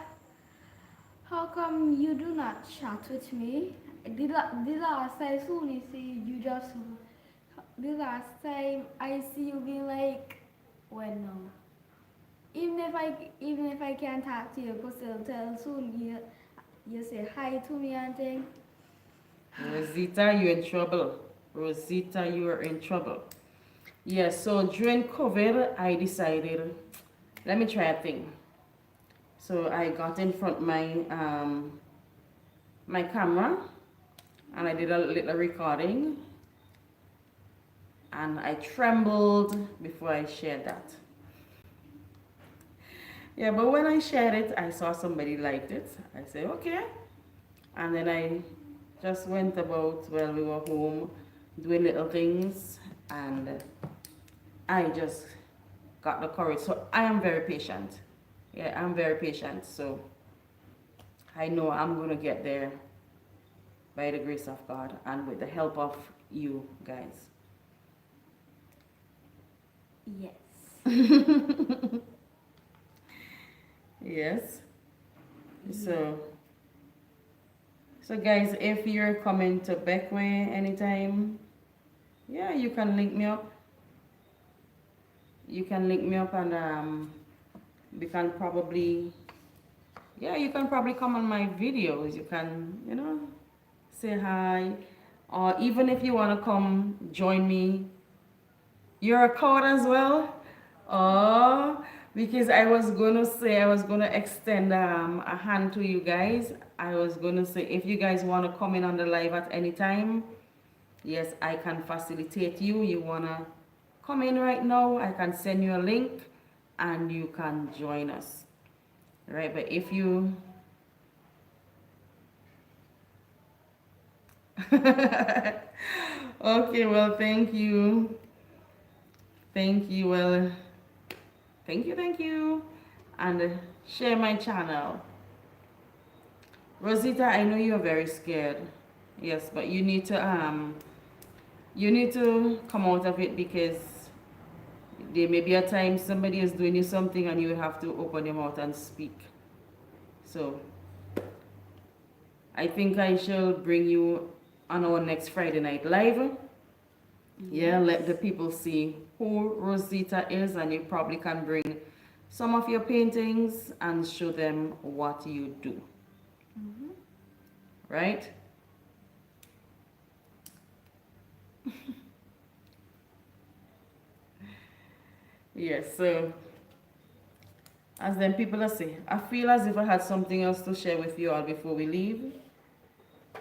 how come you do not chat with me? The last time Suni see you just... The last time I see you being like, well, no. Even if I can't talk to you, but still tell Suni you say hi to me and thing. Rosita, you're in trouble. Rosita, you are in trouble. Yes, so during COVID, I decided, let me try a thing. So I got in front my camera and I did a little recording and I trembled before I shared that. Yeah, but when I shared it, I saw somebody liked it. I said, okay. And then I just went about, well, we were home doing little things and I just got the courage. So I am very patient. Yeah, I'm very patient. So I know I'm going to get there by the grace of God and with the help of you guys. Yes. Yes. So guys, if you're coming to Beckway anytime, yeah, you can link me up. You can link me up and we can probably, yeah, you can probably come on my videos. You can, you know, say hi. Or even if you want to come join me, you're a code as well. Oh, because I was gonna say I was gonna extend a hand to you guys. I was gonna say if you guys want to come in on the live at any time, yes, I can facilitate you. You wanna come in right now, I can send you a link and you can join us. Right, but if you okay, well, thank you. Thank you. Well, thank you. And share my channel. Rosita, I know you're very scared. Yes, but you need to come out of it because there may be a time somebody is doing you something and you have to open your mouth and speak. So I think I shall bring you on our next Friday night live. Yeah, let the people see who Rosita is and you probably can bring some of your paintings and show them what you do. Right? Yes, so as then people are saying, I feel as if I had something else to share with you all before we leave.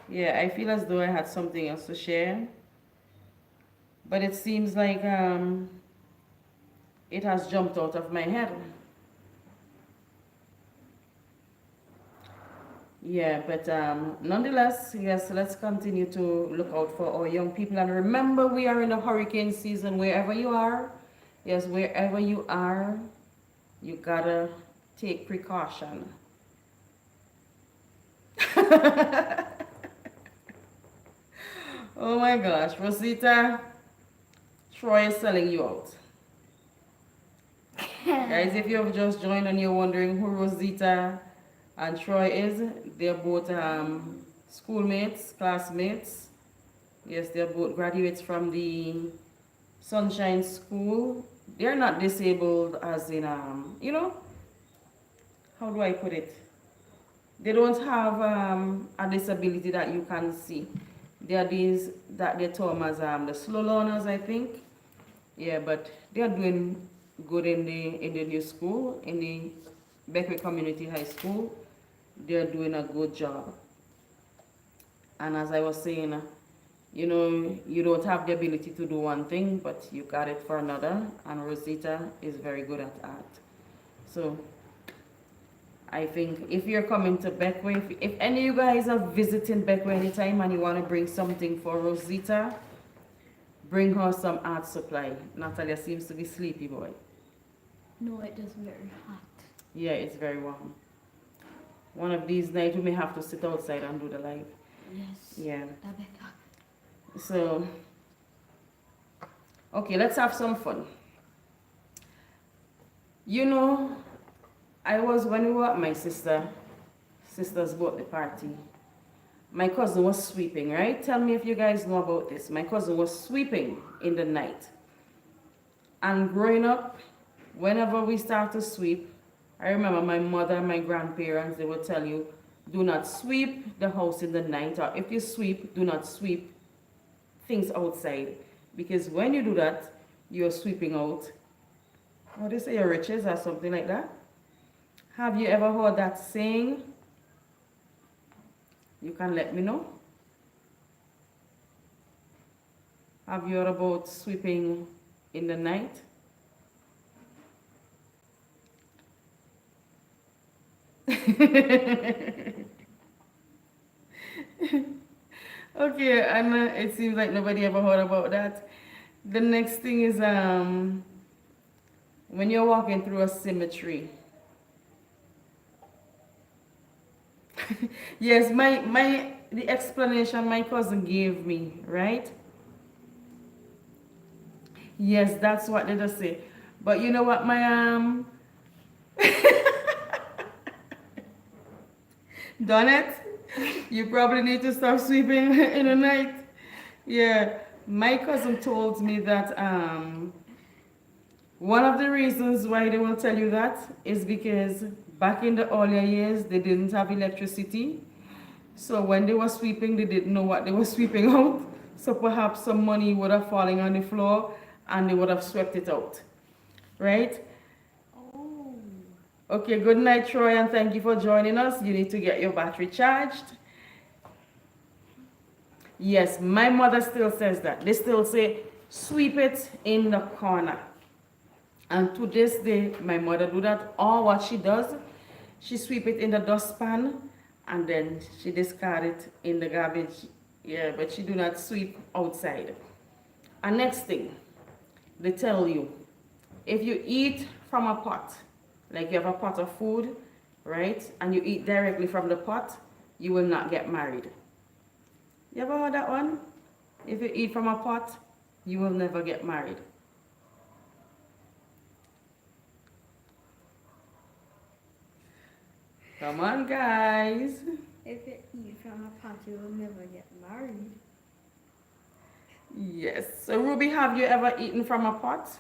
Yeah, I feel as though I had something else to share. But it seems like it has jumped out of my head. Yeah, but nonetheless, yes, let's continue to look out for our young people. And remember, we are in the hurricane season wherever you are. Yes, wherever you are, you gotta take precaution. Oh my gosh, Rosita, Troy is selling you out. Guys, if you have just joined and you're wondering who Rosita and Troy is, they're both schoolmates, classmates. Yes, they're both graduates from the Sunshine School. They're not disabled as in, you know, how do I put it? They don't have a disability that you can see. They are these that they term as the slow learners, I think. Yeah, but they are doing good in the new school, in the Beckwith Community High School. They are doing a good job. And as I was saying, you know, you don't have the ability to do one thing, but you got it for another. And Rosita is very good at art. So I think if you're coming to Beckwith, if any of you guys are visiting Beckwith anytime and you want to bring something for Rosita, bring her some art supply. Natalia seems to be sleepy, boy. No, it is very hot. Yeah, it's very warm. One of these nights we may have to sit outside and do the live. Yes. Yeah. Rebecca. So, okay, let's have some fun. You know, when we were at my sister's birthday party, my cousin was sweeping, right? Tell me if you guys know about this. My cousin was sweeping in the night. And growing up, whenever we start to sweep, I remember my mother and my grandparents, they would tell you, do not sweep the house in the night, or if you sweep, do not sweep things outside, because when you do that, you're sweeping out, what do you say, your riches or something like that. Have you ever heard that saying? You can let me know. Have you heard about sweeping in the night? Okay, and it seems like nobody ever heard about that. The next thing is when you're walking through a cemetery. Yes, the explanation my cousin gave me, right? Yes, that's what they just say. But you know what my done it? You probably need to stop sweeping in the night. Yeah, my cousin told me that one of the reasons why they will tell you that is because back in the earlier years they didn't have electricity. So when they were sweeping, they didn't know what they were sweeping out. So perhaps some money would have fallen on the floor and they would have swept it out. Right? Oh. Okay, good night, Troy, and thank you for joining us. You need to get your battery charged. Yes, my mother still says that. They still say, sweep it in the corner. And to this day, my mother do that. Or what she does, she sweep it in the dustpan and then she discard it in the garbage. Yeah, but she do not sweep outside. And next thing, they tell you, if you eat from a pot, like you have a pot of food, right, and you eat directly from the pot, you will not get married. You ever heard that one? If you eat from a pot, you will never get married. Come on, guys. If you eat from a pot, you will never get married. Yes. So, Ruby, have you ever eaten from a pot? So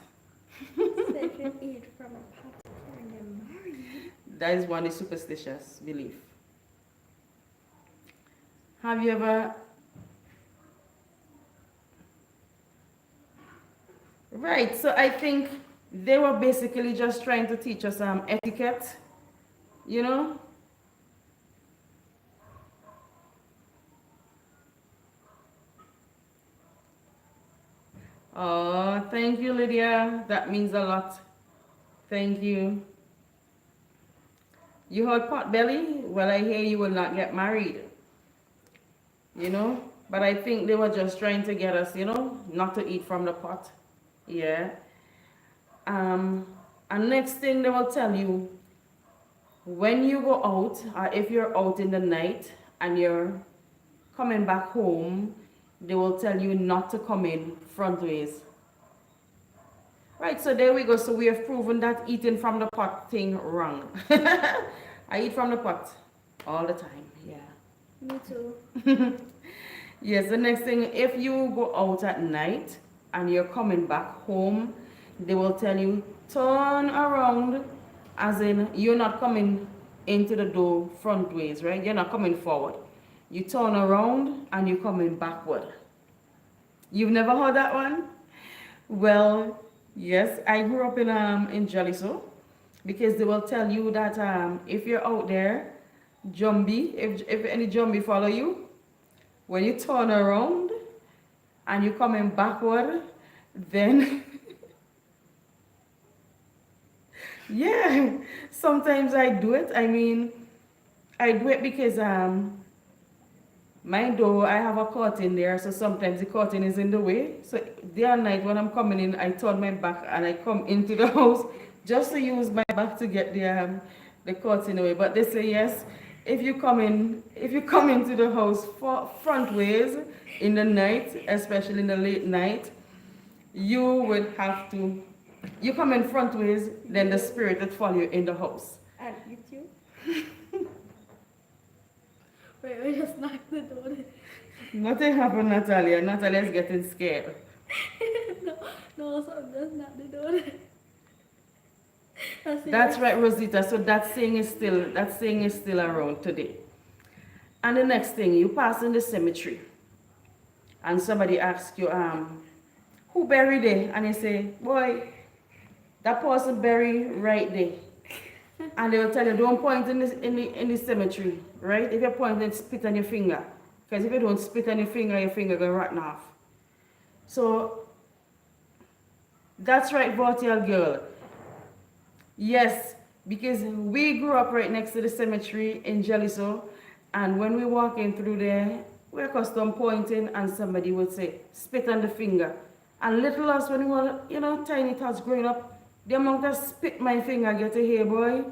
if you eat from a pot, you will get married. That is one superstitious belief. Have you ever... Right, so I think they were basically just trying to teach us etiquette, you know? Oh, thank you, Lydia. That means a lot. Thank you. You heard Potbelly? Well, I hear you will not get married. You know? But I think they were just trying to get us, you know, not to eat from the pot. Yeah. And next thing they will tell you, when you go out, or if you're out in the night and you're coming back home, they will tell you not to come in front ways. Right, so there we go. So we have proven that eating from the pot thing wrong. I eat from the pot all the time, yeah. Me too. Yes, the next thing, if you go out at night and you're coming back home, they will tell you, turn around, as in you're not coming into the door front ways, right? You're not coming forward. You turn around and you're coming backward. You've never heard that one? Well, yes, I grew up in Jaliso, because they will tell you that if you're out there, Jumbi, if any Jumbi follow you, when you turn around and you're coming backward, then yeah, sometimes I do it. I mean, I do it because my door, I have a curtain there, so sometimes the curtain is in the way. So the other night when I'm coming in, I turn my back and I come into the house just to use my back to get the curtain away. But they say yes, if you come into the house front ways in the night, especially in the late night, you would have to, you come in front ways, then the spirit would follow you in the house. And eat you? Wait, we just knocked the door. Nothing happened, Natalia. Natalia's getting scared. no, so just knock the door. That's right, Rosita. So that saying is still around today. And the next thing, you pass in the cemetery and somebody asks you, who buried there? And you say, boy, that person buried right there. And they will tell you, don't point in the cemetery, right? If you point, then spit on your finger. Because if you don't spit on your finger will rotten off. So, that's right, Vortial girl. Yes, because we grew up right next to the cemetery in Jeliso, and when we walk in through there, we're accustomed pointing, and somebody would say, spit on the finger. And little us, when we were, tiny tots growing up, the amount of spit my finger get to hear, boy.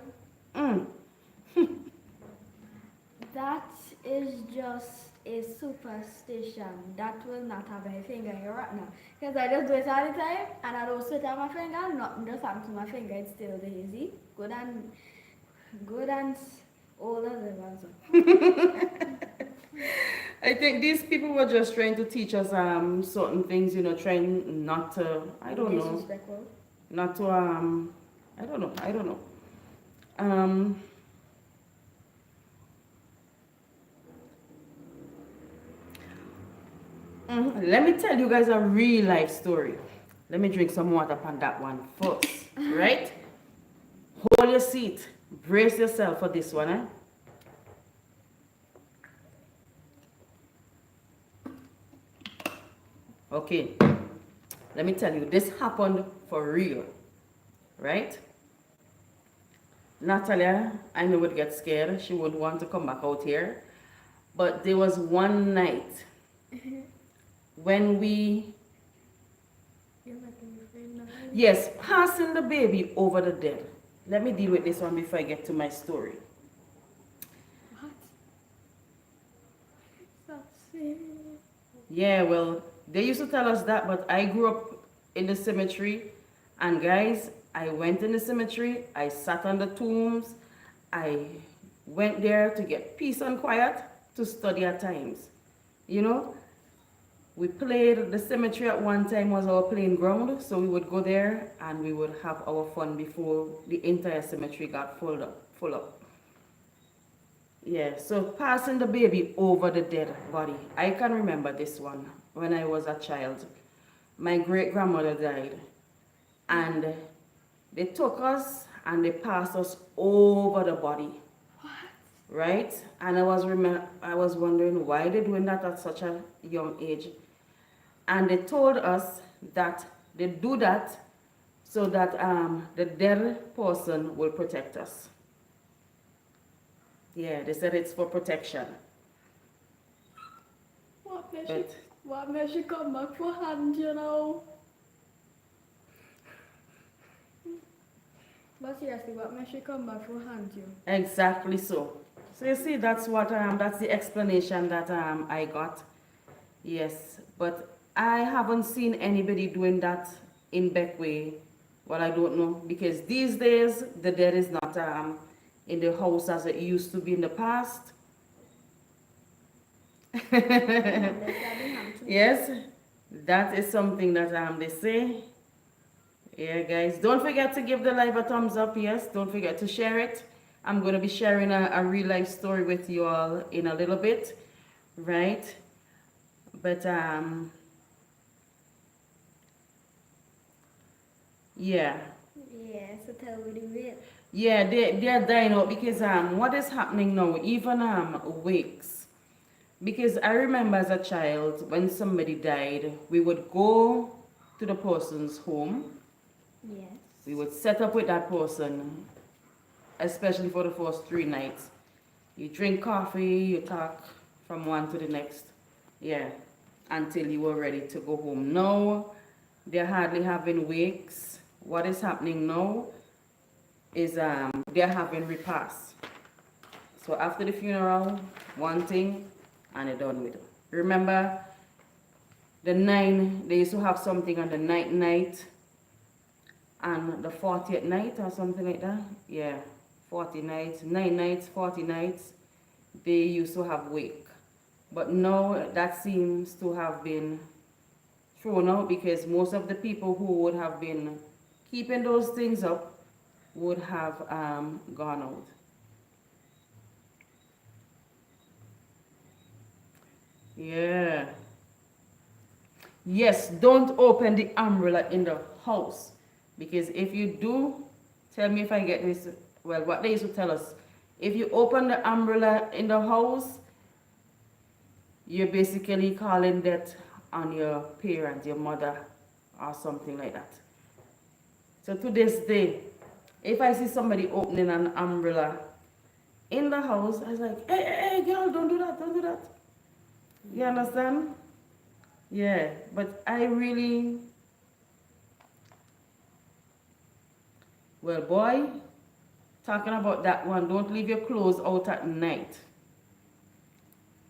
That is just a superstition. That will not have my finger here right now. Because I just do it all the time and I don't spit on my finger, nothing just happens to my finger, it's still there, you see? Good and all of them. I think these people were just trying to teach us certain things, trying not to, I don't know. Disrespectful. Not to, I don't know. Let me tell you guys a real life story. Let me drink some water upon that one first, right? Hold your seat. Brace yourself for this one, eh? Okay. Let me tell you, this happened for real, right? Natalia, I know would get scared. She would want to come back out here. But there was one night when we, yes, passing the baby over the dead. Let me deal with this one before I get to my story. What? That's it. Yeah, well, they used to tell us that, but I grew up in the cemetery, and guys, I went in the cemetery, I sat on the tombs, I went there to get peace and quiet to study at times. We played, the cemetery at one time was our playing ground, so we would go there and we would have our fun before the entire cemetery got full up. Yeah, so passing the baby over the dead body. I can remember this one when I was a child. My great-grandmother died, and they took us and they passed us over the body. What? Right? And I was wondering why they're doing that at such a young age. And they told us that they do that so that the dead person will protect us. Yeah, they said it's for protection. What makes she come back for hand, But seriously, what makes she come back for hand, Exactly so. So you see, that's the explanation that I got. Yes, but I haven't seen anybody doing that in Beckway. Well, I don't know, because these days the dead is not in the house as it used to be in the past. Yes, that is something that they say. Yeah, guys, don't forget to give the live a thumbs up. Yes, don't forget to share it. I'm going to be sharing a real life story with you all in a little bit, right? But yeah. Yeah, so tell me the real. Yeah, they're dying out because what is happening now, even wakes. Because I remember as a child, when somebody died, we would go to the person's home. Yes. We would set up with that person, especially for the first 3 nights. You drink coffee, you talk from one to the next. Yeah, until you were ready to go home. Now, they're hardly having wakes. What is happening now is they're having repast. So after the funeral, one thing, and they're done with it. Remember, they used to have something on the 9th night and the 40th night or something like that. Yeah, 40 nights, 9 nights, 40 nights, they used to have wake. But now that seems to have been thrown out because most of the people who would have been keeping those things up would have gone out. Yeah. Yes, don't open the umbrella in the house. Because if you do, tell me if I get this. Well, what they used to tell us. If you open the umbrella in the house, you're basically calling death on your parent, your mother, or something like that. So to this day, if I see somebody opening an umbrella in the house, I was like, hey, hey, hey, girl, don't do that, don't do that. You understand? Yeah, but I really, well, boy, talking about that one, don't leave your clothes out at night.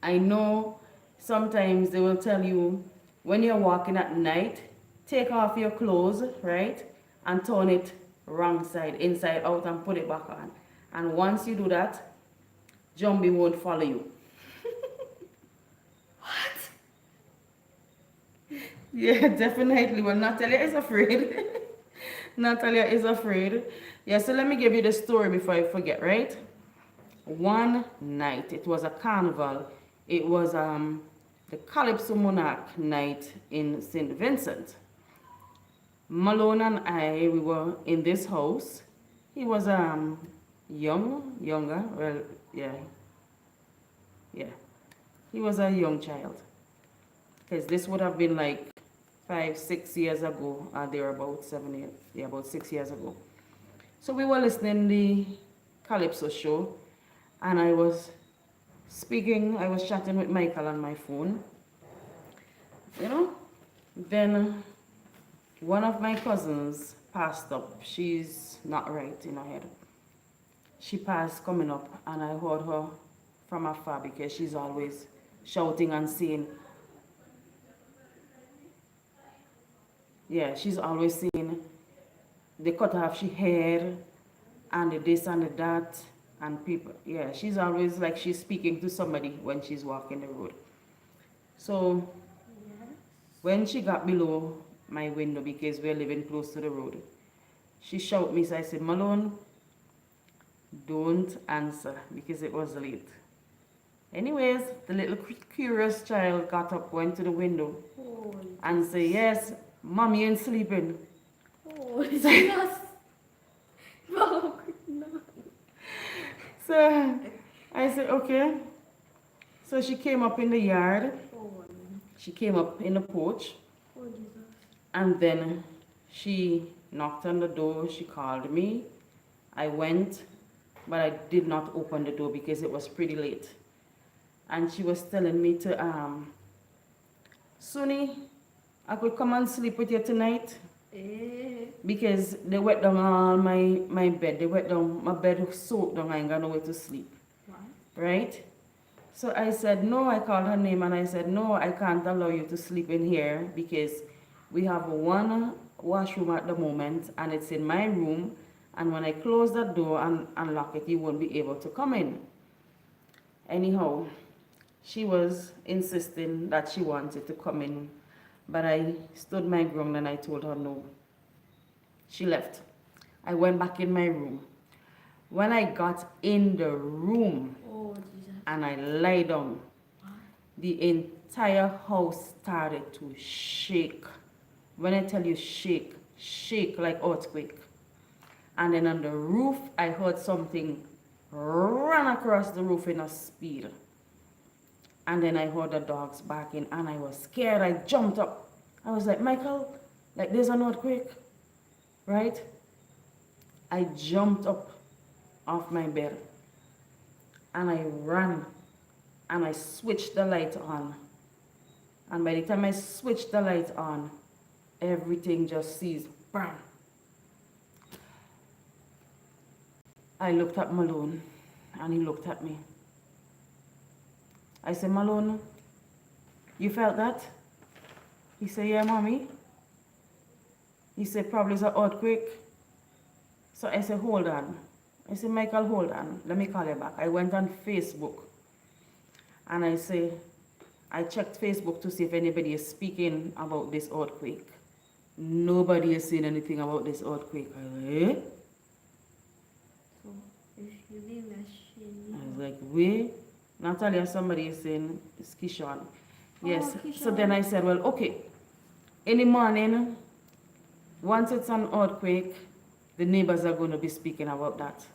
I know sometimes they will tell you when you're walking at night, take off your clothes, right? And turn it wrong side, inside out, and put it back on. And once you do that, Jumbie won't follow you. What? Yeah, definitely. Well, Natalia is afraid. Natalia is afraid. Yeah, so let me give you the story before I forget, right? One night, it was a carnival. It was the Calypso Monarch night in St. Vincent. Malone and I, we were in this house. He was younger, well, yeah, yeah. He was a young child. Because this would have been like 5, 6 years ago, they were about 7, 8, yeah, about 6 years ago. So we were listening the Calypso show, and I was speaking, I was chatting with Michael on my phone, you know. Then one of my cousins passed up. She's not right in her head. She passed coming up, and I heard her from afar because she's always shouting and saying, yeah, she's always saying, they cut off she hair, and the this and the that, and people, yeah, she's always like she's speaking to somebody when she's walking the road. So Yes. when she got below my window, because we're living close to the road, she shouted me, so I said, Malone, don't answer, because it was late. Anyways, the little curious child got up, went to the window, Oh, and said, yes, mommy ain't sleeping. oh, Jesus. Oh, no. So I said, okay. So she came up in the yard. Oh, She came up in the porch, oh, Jesus. and then she knocked on the door. She called me. I went, but I did not open the door because it was pretty late. And she was telling me to, Suni, I could come and sleep with you tonight, Eh. because they wet down all my bed. They wet down my bed, soaked down. I ain't got nowhere to sleep, What? right? So I said, no, I called her name, and I said, no, I can't allow you to sleep in here because we have one washroom at the moment, and it's in my room, and when I close that door and unlock it, you won't be able to come in. Anyhow, she was insisting that she wanted to come in, but I stood my ground and I told her no. She left. I went back in my room. When I got in the room Oh, Jesus. and I lay down, the entire house started to shake. When I tell you shake, shake like earthquake. And then on the roof, I heard something run across the roof in a speed. And then I heard the dogs barking, and I was scared. I jumped up. I was like, Michael, like there's an earthquake, right? I jumped up off my bed, and I ran, and I switched the light on. And by the time I switched the light on, everything just ceased. Bam! I looked at Malone, and he looked at me. I said, Malone, you felt that? He said, yeah, mommy. He said, probably it's an earthquake. So I said, hold on. I said, Michael, hold on. Let me call you back. I went on Facebook, and I say, I checked Facebook to see if anybody is speaking about this earthquake. Nobody is saying anything about this earthquake. I was like, eh? So, if you be machine. I was like, wait. Natalia, somebody is saying it's Kishon. Yes. Oh, So then I said, well, okay. In the morning, once it's an earthquake, the neighbors are going to be speaking about that.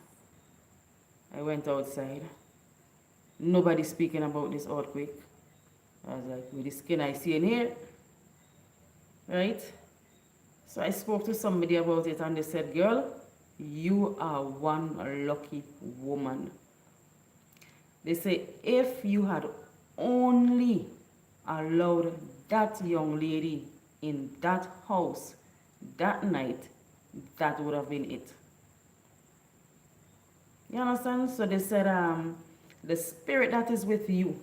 I went outside. Nobody speaking about this earthquake. I was like, with the skin I see in here, right? So I spoke to somebody about it and they said, girl, you are one lucky woman. They say, if you had only allowed that young lady in that house that night, that would have been it. You understand? So they said, the spirit that is with you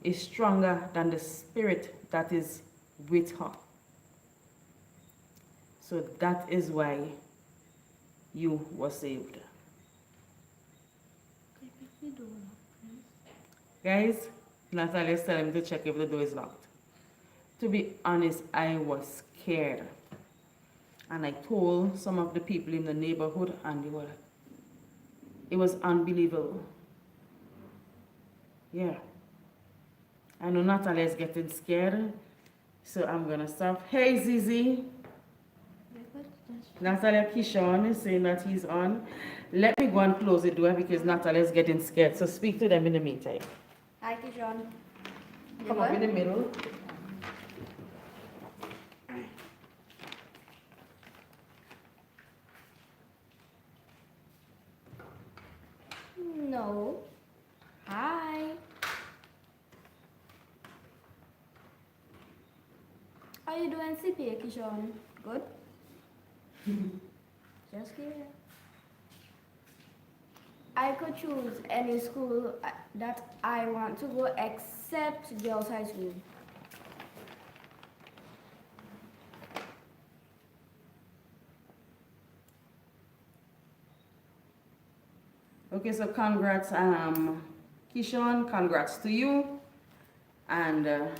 is stronger than the spirit that is with her. So that is why you were saved. Guys, Natalia's telling me to check if the door is locked. To be honest, I was scared. And I told some of the people in the neighborhood and they were, it was unbelievable. Yeah. I know Natalia is getting scared, so I'm gonna stop. Hey Zizi. Natalia Kishon is saying that he's on. Let me go and close the door because Natalia is getting scared. So speak to them in the meantime. Hi, Kishon. Come up in the middle. No. Hi. How you doing, CPA, Kishon? Good? Just here. I could choose any school that I want to go except girls' high school. Okay, so congrats, Kishon, congrats to you. And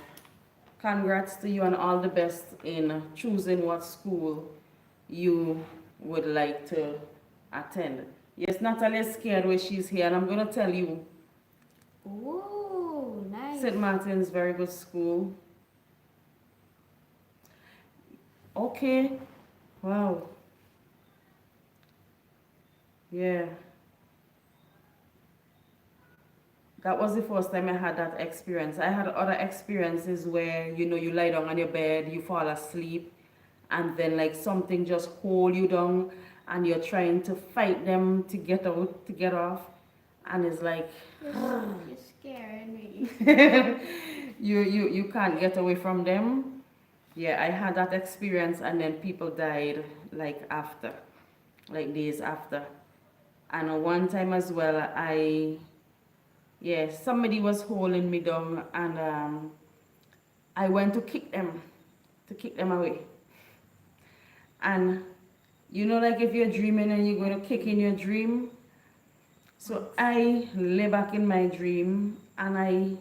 congrats to you and all the best in choosing what school you would like to attend. Yes, Natalia is scared where she's here, and I'm going to tell you. Ooh, nice. St. Martin's, very good school. Okay. Wow. Yeah. That was the first time I had that experience. I had other experiences where, you know, you lie down on your bed, you fall asleep, and then like something just hold you down and you're trying to fight them to get out, to get off. And it's like, you're scaring me. you can't get away from them. Yeah, I had that experience and then people died like after, like days after. And one time as well, somebody was holding me down and I went to kick them away. And you know, like if you're dreaming and you're going to kick in your dream. So I lay back in my dream and I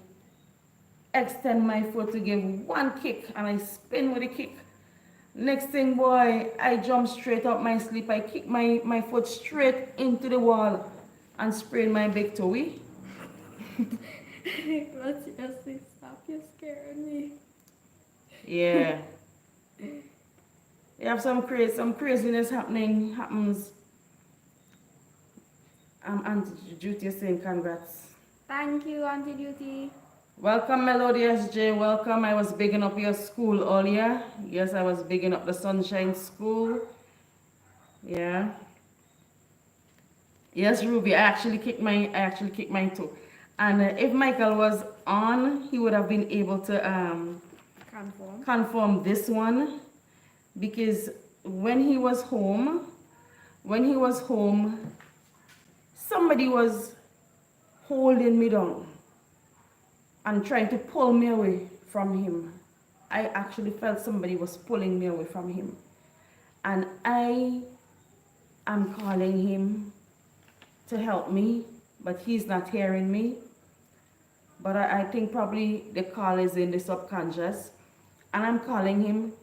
extend my foot to give one kick and I spin with a kick. Next thing, boy, I jump straight up my sleep. I kick my foot straight into the wall and sprain my big toe. Let's just say stop, you're scaring me. Yeah. You have some craziness happens. Auntie Duty is saying congrats. Thank you, Auntie Duty. Welcome, Melodious J. Welcome. I was bigging up your school earlier. Yes, I was bigging up the Sunshine School. Yeah. Yes, Ruby. I actually kicked mine too. And if Michael was on, he would have been able to confirm this one, because when he was home, somebody was holding me down and trying to pull me away from him. I actually felt somebody was pulling me away from him. And I am calling him to help me, but he's not hearing me. But I think probably the call is in the subconscious. And I'm calling him.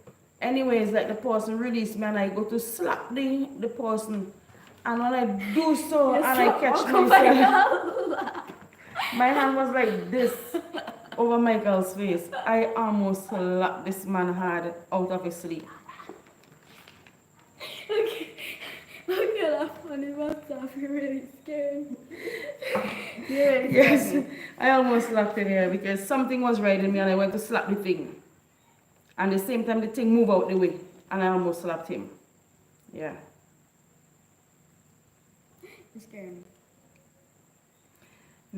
Anyways, like the person released me and I go to slap the person. And when I do so, and I catch myself, my hand was like this. over Michael's face. I almost slapped this man hard out of his sleep. Okay. Okay, that's funny, but you're really scared. You're really Yes, scared. I almost slapped him here because something was riding me and I went to slap the thing. And at the same time, the thing moved out the way and I almost slapped him. Yeah. You're scaring me.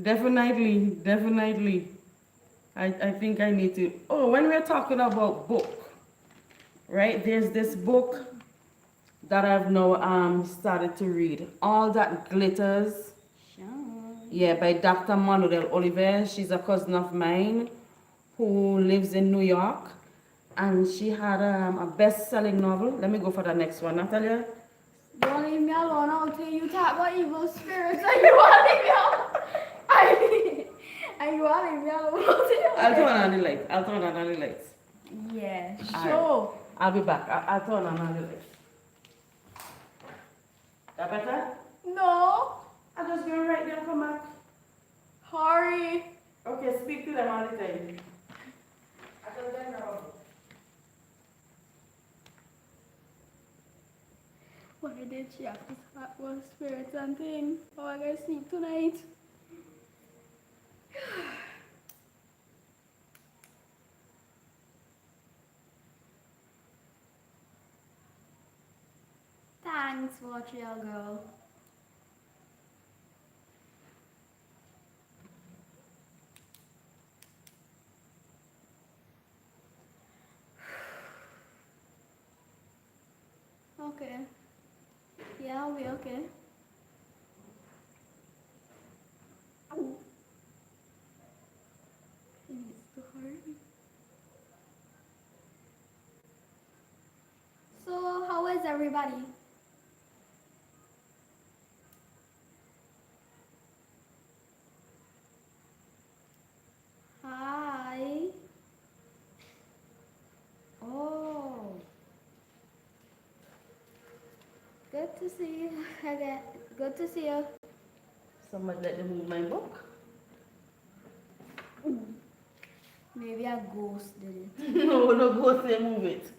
Definitely. I think I need to. Oh, when we're talking about book, right? There's this book that I've now started to read. All That Glitters. Sure. Yeah, by Dr. Manuel Oliver. She's a cousin of mine who lives in New York. And she had a best-selling novel. Let me go for the next one, Natalia. Don't leave me alone until you talk about evil spirits. And you want to leave me alone. And you want to leave me alone until you I'll turn on the light. I'll turn on the lights. Yeah, All sure. right. I'll be back. I'll turn on the lights. That better? No. I'll just go right there and come back. Hurry. Okay, speak to them all the time. I can turn around. Why did she have to talk about spirits and things? How am I going to sleep tonight? Thanks, Montreal girl. Okay. Yeah, I'll be okay. Ow. He needs to hurry. So, how is everybody? Hi. Oh. Good to see you again. Good to see you. Somebody let them move my book. Maybe a ghost did it. No go say move it.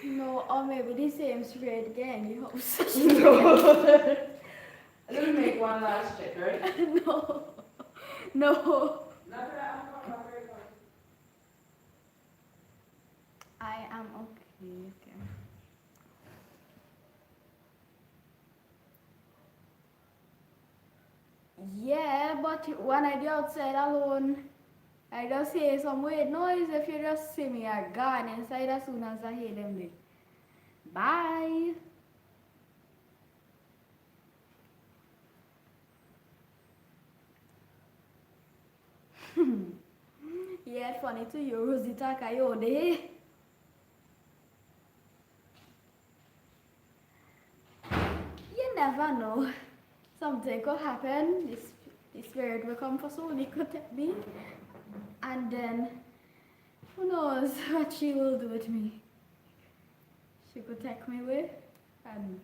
No, or maybe the same spirit again in the house. No. Let me make one last check, right? No. No. I am okay. Okay. Yeah, but when I do outside alone, I just hear some weird noise. If you just see me, I gone inside as soon as I hear them. Then. Bye. Yeah, funny to you, Rosita Coyote. You never know. Something could happen. The spirit will come for Suni could take me. And then, who knows what she will do with me. She could take me away. And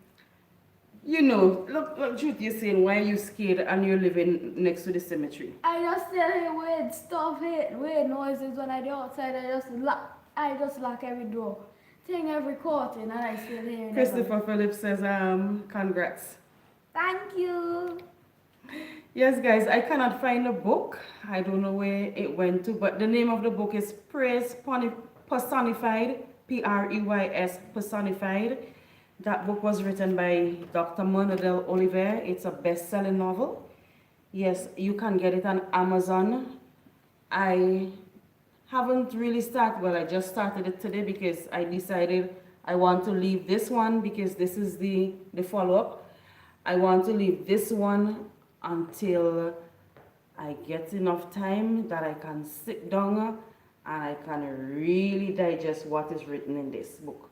You know, look, truth you're saying, why are you scared and you're living next to the cemetery? I just tell her weird stuff, weird noises when I do outside. I just lock every door. Thing every curtain and I still hear them. Christopher Phillips says, congrats. Thank you. Yes, guys, I cannot find the book. I don't know where it went to, but the name of the book is Praise Personified, P-R-E-Y-S Personified. That book was written by Dr. Manuel Oliver. It's a best-selling novel. Yes, you can get it on Amazon. I haven't really started, well, I just started it today because I decided I want to leave this one because this is the follow-up. I want to leave this one until I get enough time that I can sit down and I can really digest what is written in this book,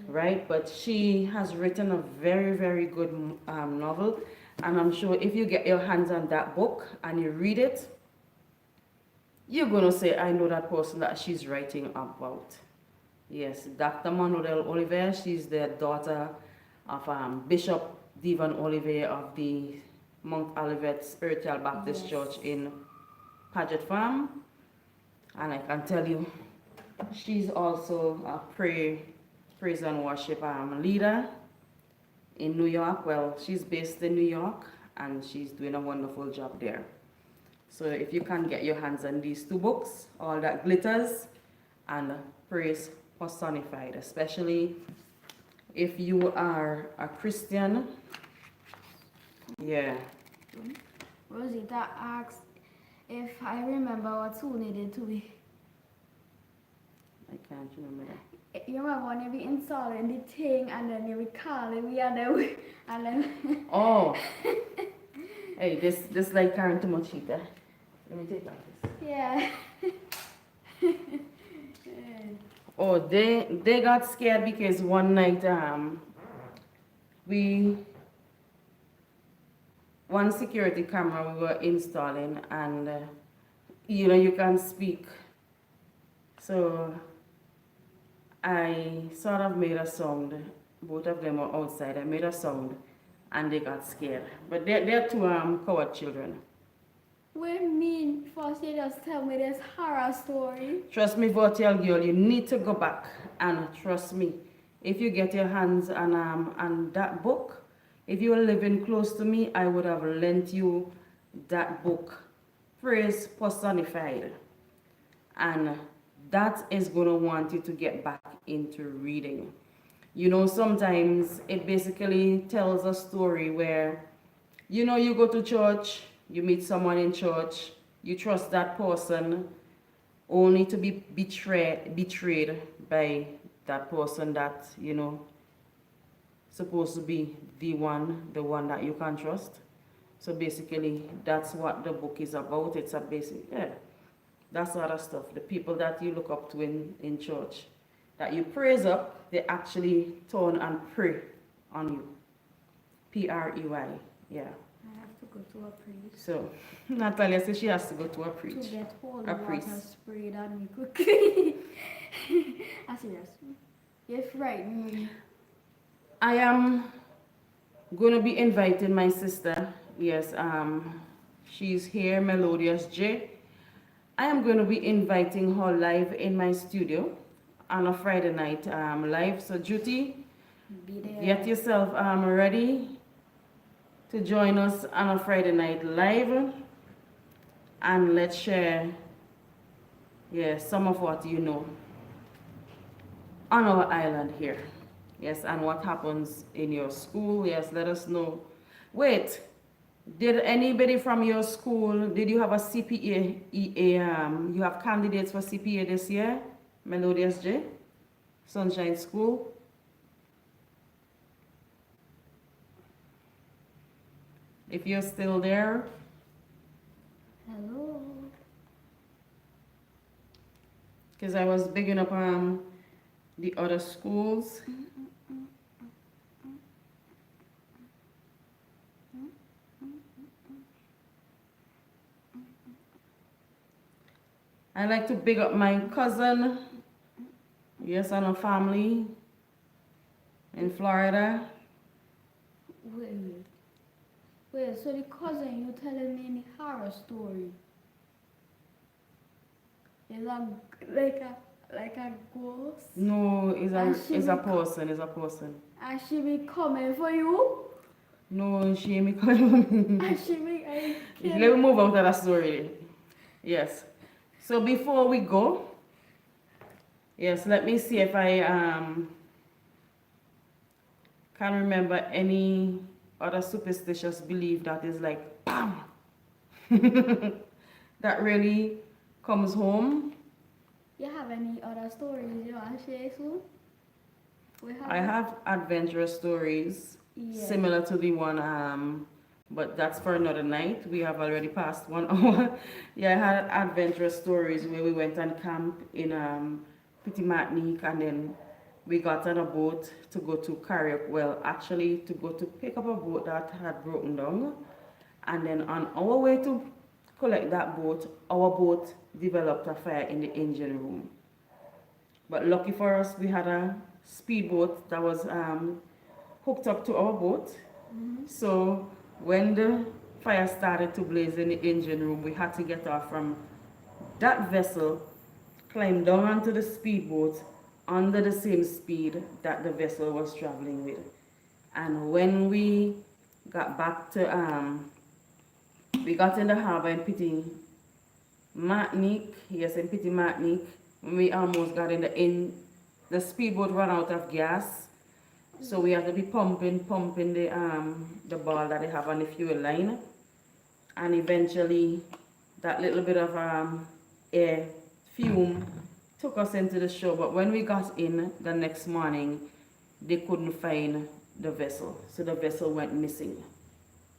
right? But she has written a very good novel, and I'm sure if you get your hands on that book and you read it, you're gonna say, I know that person that she's writing about. Yes, Dr. Manuel Oliver. She's the daughter of Bishop Devon Oliver of the Mount Olivet Spiritual Baptist Yes. Church in Paget Farm, and I can tell you, she's also a praise and worship leader in New York. Well, she's based in New York, and she's doing a wonderful job there. So if you can get your hands on these two books, All That Glitters and Praise Personified, especially if you are a Christian. Yeah. Rosita asked if I remember what Suni did to me. I can't remember that. You remember when we installing the thing and then you calling me and then Oh. Hey, this like carrying too much heat, eh? Let me take that. Yeah. Oh, they got scared because one night one security camera we were installing, and you can speak. So I sort of made a sound. Both of them were outside. I made a sound, and they got scared. But they're two coward children. What mean first you just tell me this horror story? Trust me, Virtual Girl, you need to go back and trust me. If you get your hands on that book, if you were living close to me, I would have lent you that book, Praise Personified. And that is going to want you to get back into reading. You know, sometimes it basically tells a story where, you go to church, you meet someone in church, you trust that person, only to be betrayed by that person that, supposed to be the one that you can trust. So basically, that's what the book is about. It's a basic, that sort of stuff. The people that you look up to in church, that you praise up, they actually turn and pray on you. P-R-E-Y, yeah. I have to go to a priest. So, Natalia says she has to go to a priest. To get holy A water priest. sprayed on me quickly. I serious. You're frightening me. I am going to be inviting my sister. Yes, she's here, Melodious J. I am going to be inviting her live in my studio on a Friday night live. So, Judy, Be there. get yourself ready to join us on a Friday night live, and let's share some of what you know on our island here. Yes, and what happens in your school. Yes, let us know. Wait, did anybody from your school, did you have a CPA, you have candidates for CPA this year? Melodious J? Sunshine School? If you're still there. Hello. Because I was bigging up the other schools. I like to big up my cousin, yes, and her family in Florida. Wait, so the cousin you telling me the horror story is like a ghost? No, it's a person. And she be coming for you? No, she ain't me coming. And she be Let me move out of that story. Yes. So before we go, yes, let me see if I can remember any other superstitious belief that is like bam that really comes home. You have any other stories you want to share soon? I have adventurous stories similar to the one but that's for another night. We have already passed 1 hour. Yeah, I had adventurous stories where we went on camp in Petit Martinique, and then we got on a boat to go to karaoke. Well, actually to go to pick up a boat that had broken down. And then on our way to collect that boat, our boat developed a fire in the engine room. But lucky for us, we had a speedboat that was hooked up to our boat. So when the fire started to blaze in the engine room, we had to get off from that vessel, climb down onto the speedboat under the same speed that the vessel was traveling with. And when we got back to, we got in the harbor in Petit Martinique, yes, in Petit Martinique, when we almost got the speedboat ran out of gas. So we have to be pumping the ball that they have on the fuel line. And eventually that little bit of air fume took us into the shore. But when we got in the next morning, they couldn't find the vessel. So the vessel went missing.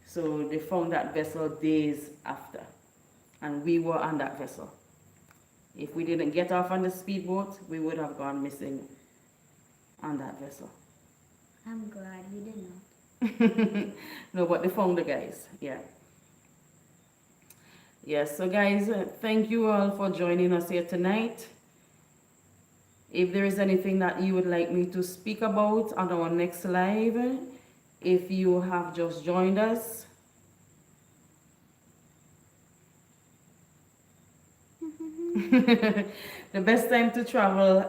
So they found that vessel days after. And we were on that vessel. If we didn't get off on the speedboat, we would have gone missing on that vessel. I'm glad we did not. No, but they found the guys. Yeah. Yes, so guys, thank you all for joining us here tonight. If there is anything that you would like me to speak about on our next live, if you have just joined us, the best time to travel,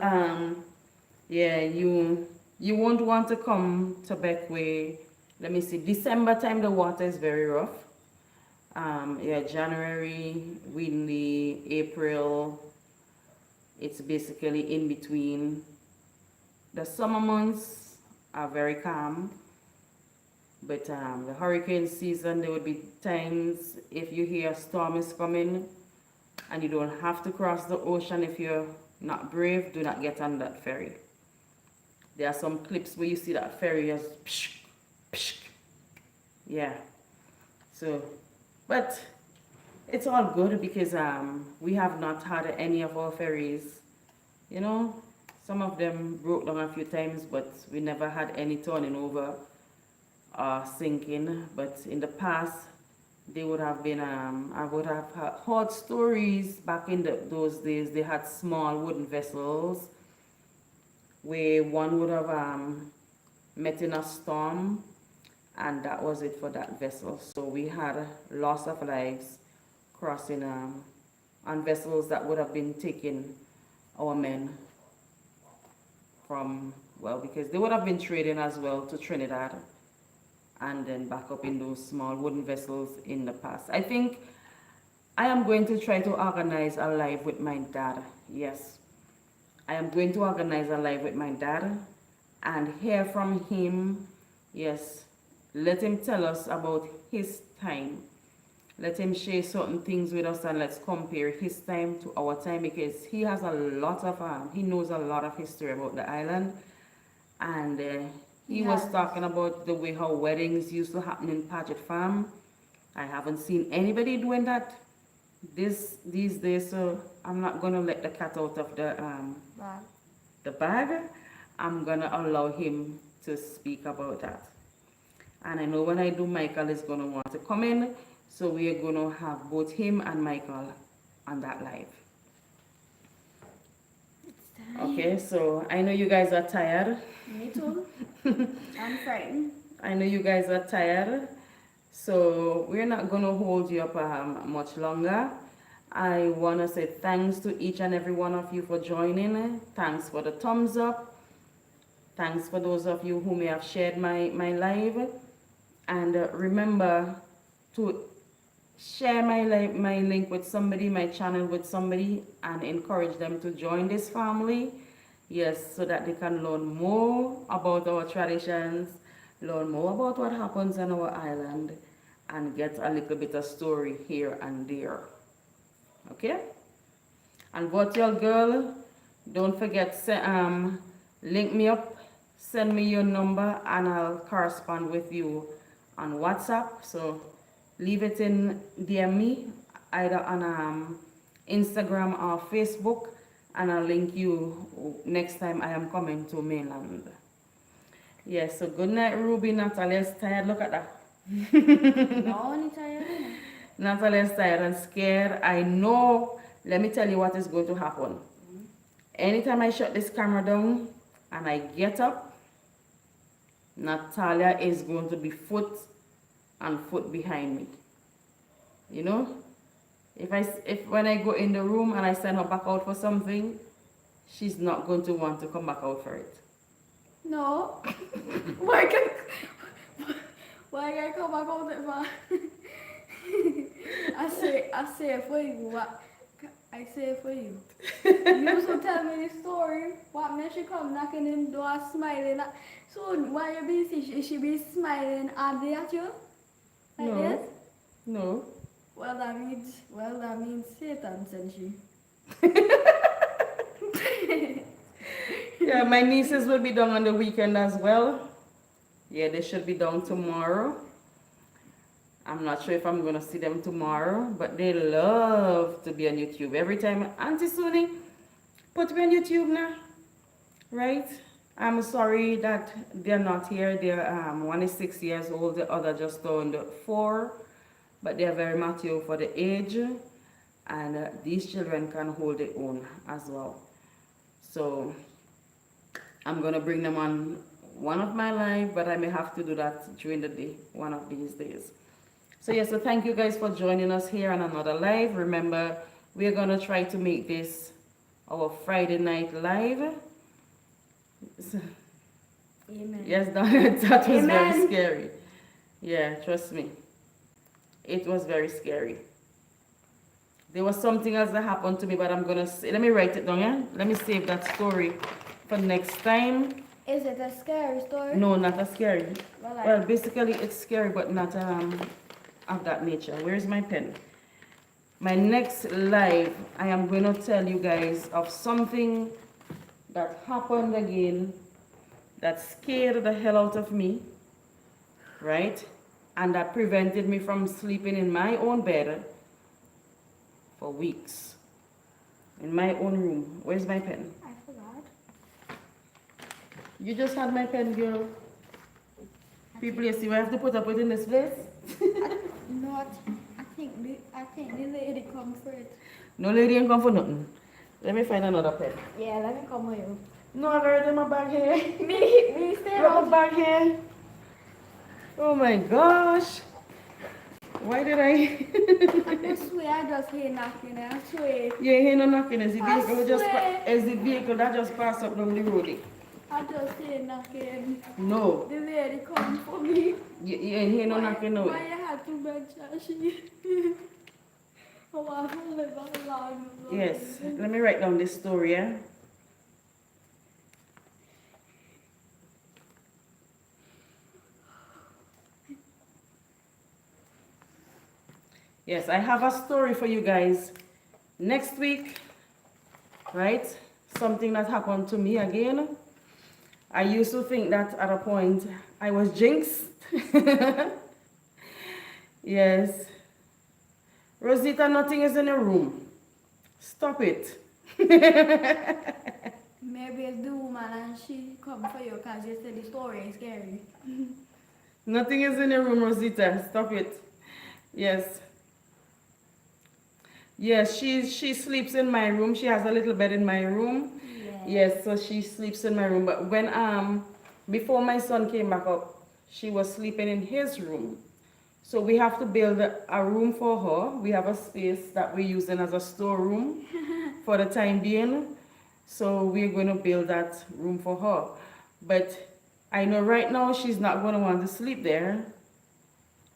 yeah, you won't want to come to Beckway. Let me see, December time the water is very rough. Yeah, January, windy, April, it's basically in between. The summer months are very calm, but the hurricane season, there would be times if you hear a storm is coming and you don't have to cross the ocean. If you're not brave, do not get on that ferry. There are some clips where you see that ferry as psh, psh. Yeah, so but it's all good because we have not had any of our ferries, you know, some of them broke down a few times, but we never had any turning over or sinking. But in the past, they would have been, I would have heard stories back in those days. They had small wooden vessels where one would have met in a storm, and that was it for that vessel. So we had loss of lives crossing on vessels that would have been taking our men from, well, because they would have been trading as well to Trinidad and then back up in those small wooden vessels in the past. I think I am going to try to organize a live with my dad. Yes, I am going to organize a live with my dad and hear from him. Yes, let him tell us about his time. Let him share certain things with us and let's compare his time to our time, because he has a lot of, he knows a lot of history about the island. And he was talking about the way how weddings used to happen in Paget Farm. I haven't seen anybody doing that these days, so I'm not going to let the cat out of the bag. I'm going to allow him to speak about that. And I know when I do, Michael is going to want to come in. So we are going to have both him and Michael on that live. Okay, so I know you guys are tired. Me too. I'm frightened. I know you guys are tired. So we're not going to hold you up much longer. I want to say thanks to each and every one of you for joining. Thanks for the thumbs up. Thanks for those of you who may have shared my live. And remember to share my link with somebody, my channel with somebody, and encourage them to join this family. Yes, so that they can learn more about our traditions, learn more about what happens on our island, and get a little bit of story here and there. Okay? And virtual girl, don't forget, link me up, send me your number, and I'll correspond with you on WhatsApp. So leave it in DM me, either on Instagram or Facebook, and I'll link you next time I am coming to mainland. Yes, so good night, Ruby. Natalia's tired. Look at that. No, only tired. Natalia's tired and scared. I know. Let me tell you what is going to happen. Anytime I shut this camera down and I get up, Natalia is going to be foot and foot behind me. You know, if when I go in the room and I send her back out for something, she's not going to want to come back out for it. No. Why can I come back out if I say it for you. What? I say it for you. You also tell me the story. What when she come knocking in the door smiling at, so why you be see she be smiling happy at you? Like No. this? No. Well that means Satan sent you. Yeah, my nieces will be down on the weekend as well. Yeah, they should be down tomorrow. I'm not sure if I'm going to see them tomorrow, but they love to be on YouTube. Every time, Auntie Suni, put me on YouTube now, right? I'm sorry that they're not here. They're, one is 6 years old, the other just turned 4, but they're very mature for the age, and these children can hold their own as well. So I'm going to bring them on one of my live, but I may have to do that during the day, one of these days. So yeah, so thank you guys for joining us here on another live. Remember, we're going to try to make this our Friday night live. So, Amen. yes, that was Amen. very scary. Yeah, trust me. It was very scary. There was something else that happened to me, but I'm going to say, let me write it down, yeah? Let me save that story for next time. Is it a scary story? No, not a scary. Well, Basically it's scary, but not of that nature. Where's my pen? My next live, I am going to tell you guys of something that happened again that scared the hell out of me, right? And that prevented me from sleeping in my own bed for weeks. In my own room. Where's my pen? I forgot. You just had my pen, girl. People, you see what I have to put up with in this place? No, I think the lady come for it. No lady ain't come for nothing. Let me find another pen. Yeah, let me come with you. No, I got it in my bag here. Me stay Got out. my bag here. Oh my gosh. Why did I? I swear I just hear knocking. I swear. Yeah, here no knocking. Is the I vehicle just swear. is the vehicle that just passed up down the road? I just hear knocking. No. The lady come for me. You ain't hear no knocking no. Why you had to mention she? Oh, I will live alone. Yes. Let me write down this story, yeah? Yes, I have a story for you guys next week, right? Something that happened to me again. I used to think that at a point I was jinxed. Yes. Rosita, nothing is in your room. Stop it. Maybe it's the woman and she come for you because you said the story is scary. Nothing is in your room, Rosita. Stop it. Yes. Yes, she sleeps in my room. She has a little bed in my room. Yes, so she sleeps in my room. But when before my son came back up, she was sleeping in his room. So we have to build a room for her. We have a space that we're using as a storeroom for the time being. So we're going to build that room for her. But I know right now she's not going to want to sleep there.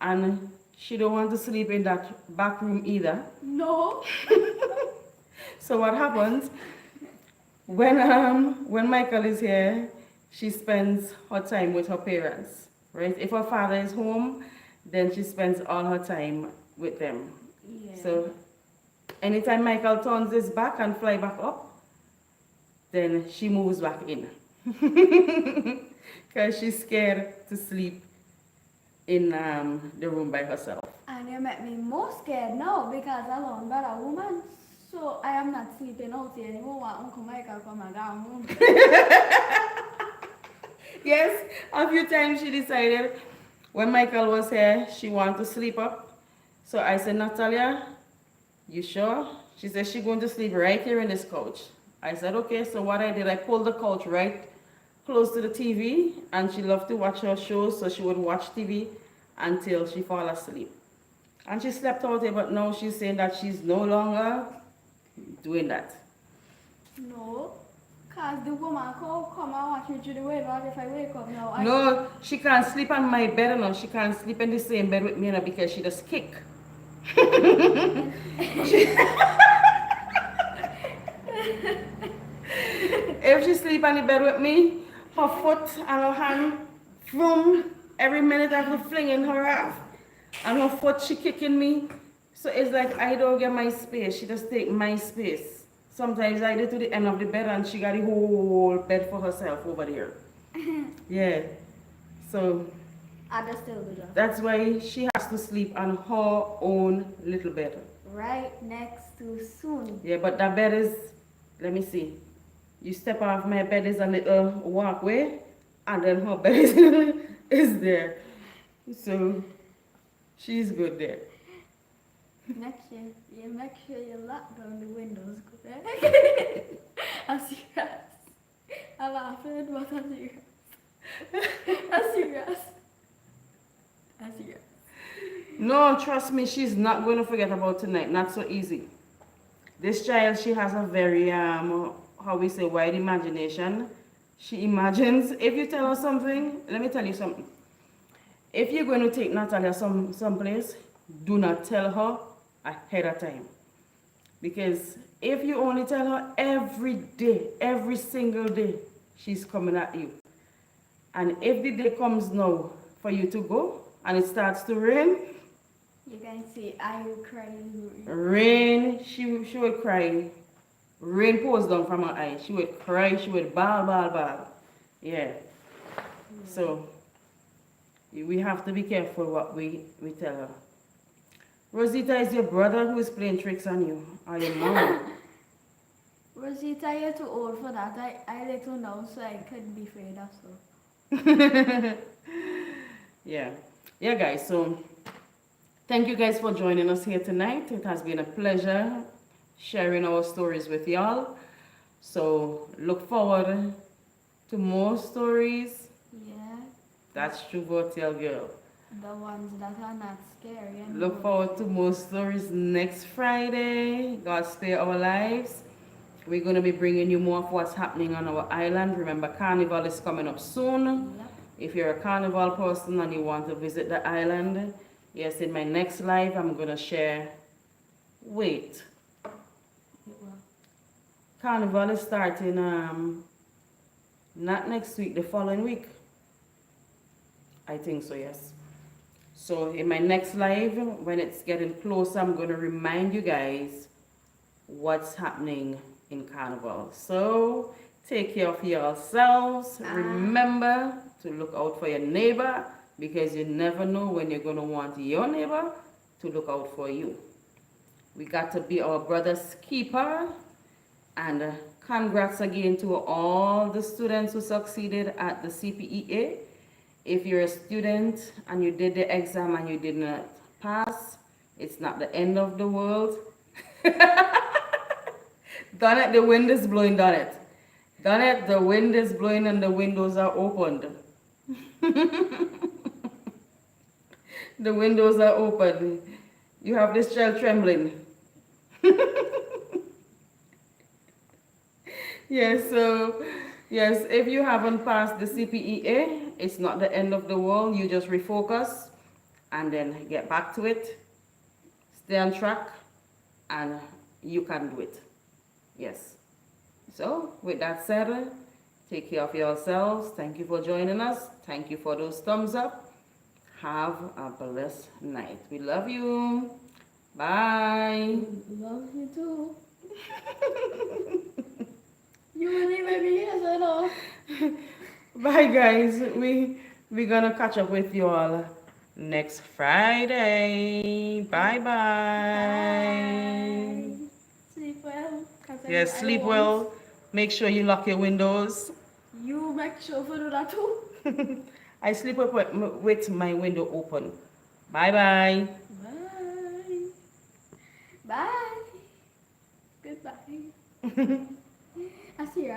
And she don't want to sleep in that back room either. No. So what happens when Michael is here, she spends her time with her parents, right? If her father is home, then she spends all her time with them. Yeah. So anytime Michael turns his back and fly back up, then she moves back in. Because she's scared to sleep in the room by herself. And you make me more scared now because alone but a woman. So I am not sleeping out here anymore. When Uncle Michael come and down room. Yes, a few times she decided when Michael was here, she wanted to sleep up. So I said, Natalia, you sure? She said she's going to sleep right here in this couch. I said, okay. So what I did, I pulled the couch right close to the TV, and she loved to watch her shows, so she would watch TV until she fall asleep. And she slept out there, but now she's saying that she's no longer doing that. No. Because the woman come and watch me through the window if I wake up now. No, she can't sleep on my bed now. She can't sleep in the same bed with me now because she just kick. If she sleep on the bed with me, her foot and her hand, from every minute I have to flinging her off. And her foot, she kicking me. So it's like I don't get my space. She just take my space. Sometimes I get to the end of the bed and she got the whole bed for herself over there. Yeah. So I just still do that. that's why she has to sleep on her own little bed. Right next to Suni. Yeah, but that bed is, let me see. You step off my bed is a little walkway, and then her bed is there. So she's good there. Make sure you lock down the windows. I'm serious. I'm laughing, but I'm serious. I'm serious. I'm serious. No, trust me, she's not going to forget about tonight. Not so easy. This child, she has a very, how we say, wide imagination. She imagines, if you tell her something, let me tell you something. If you're going to take Natalia someplace, do not tell her ahead of time. Because if you only tell her every day, every single day, she's coming at you. And if the day comes now for you to go, and it starts to rain, you can see I will cry. Rain, she would cry. Rain pours down from her eyes. She would cry, she would bawl. Yeah. So, we have to be careful what we tell her. Rosita is your brother who is playing tricks on you, or your mom. Rosita, you're too old for that. I little know, so I couldn't be afraid of so. Yeah. Yeah, guys, so thank you guys for joining us here tonight. It has been a pleasure sharing our stories with y'all. So look forward to more stories. Yeah. That's true, Hotel Girl. The ones that are not scary. Look forward to more stories next Friday. God spare our lives. We're going to be bringing you more of what's happening on our island. Remember, Carnival is coming up soon. Yep. If you're a Carnival person and you want to visit the island, yes, in my next live, I'm going to share. Wait. Carnival is starting, not next week, the following week. I think so, yes. So in my next live, when it's getting closer, I'm going to remind you guys what's happening in Carnival. So take care of yourselves. Remember to look out for your neighbor, because you never know when you're going to want your neighbor to look out for you. We got to be our brother's keeper. And congrats again to all the students who succeeded at the CPEA. If you're a student and you did the exam and you did not pass, it's not the end of the world. Done it, the wind is blowing, done it. Done it, the wind is blowing and the windows are opened. The windows are open. You have this child trembling. Yes, so, yes, if you haven't passed the CPEA, it's not the end of the world. You just refocus and then get back to it. Stay on track and you can do it. Yes. So, with that said, take care of yourselves. Thank you for joining us. Thank you for those thumbs up. Have a blessed night. We love you. Bye. Love you too. You really made me yes, I know. Bye, guys. We're gonna catch up with you all next Friday. Bye. Bye. Sleep well. Yes, sleep well. Make sure you lock your windows. You make sure to do that too. I sleep with my window open. Bye. Bye. Bye. Goodbye. I see you.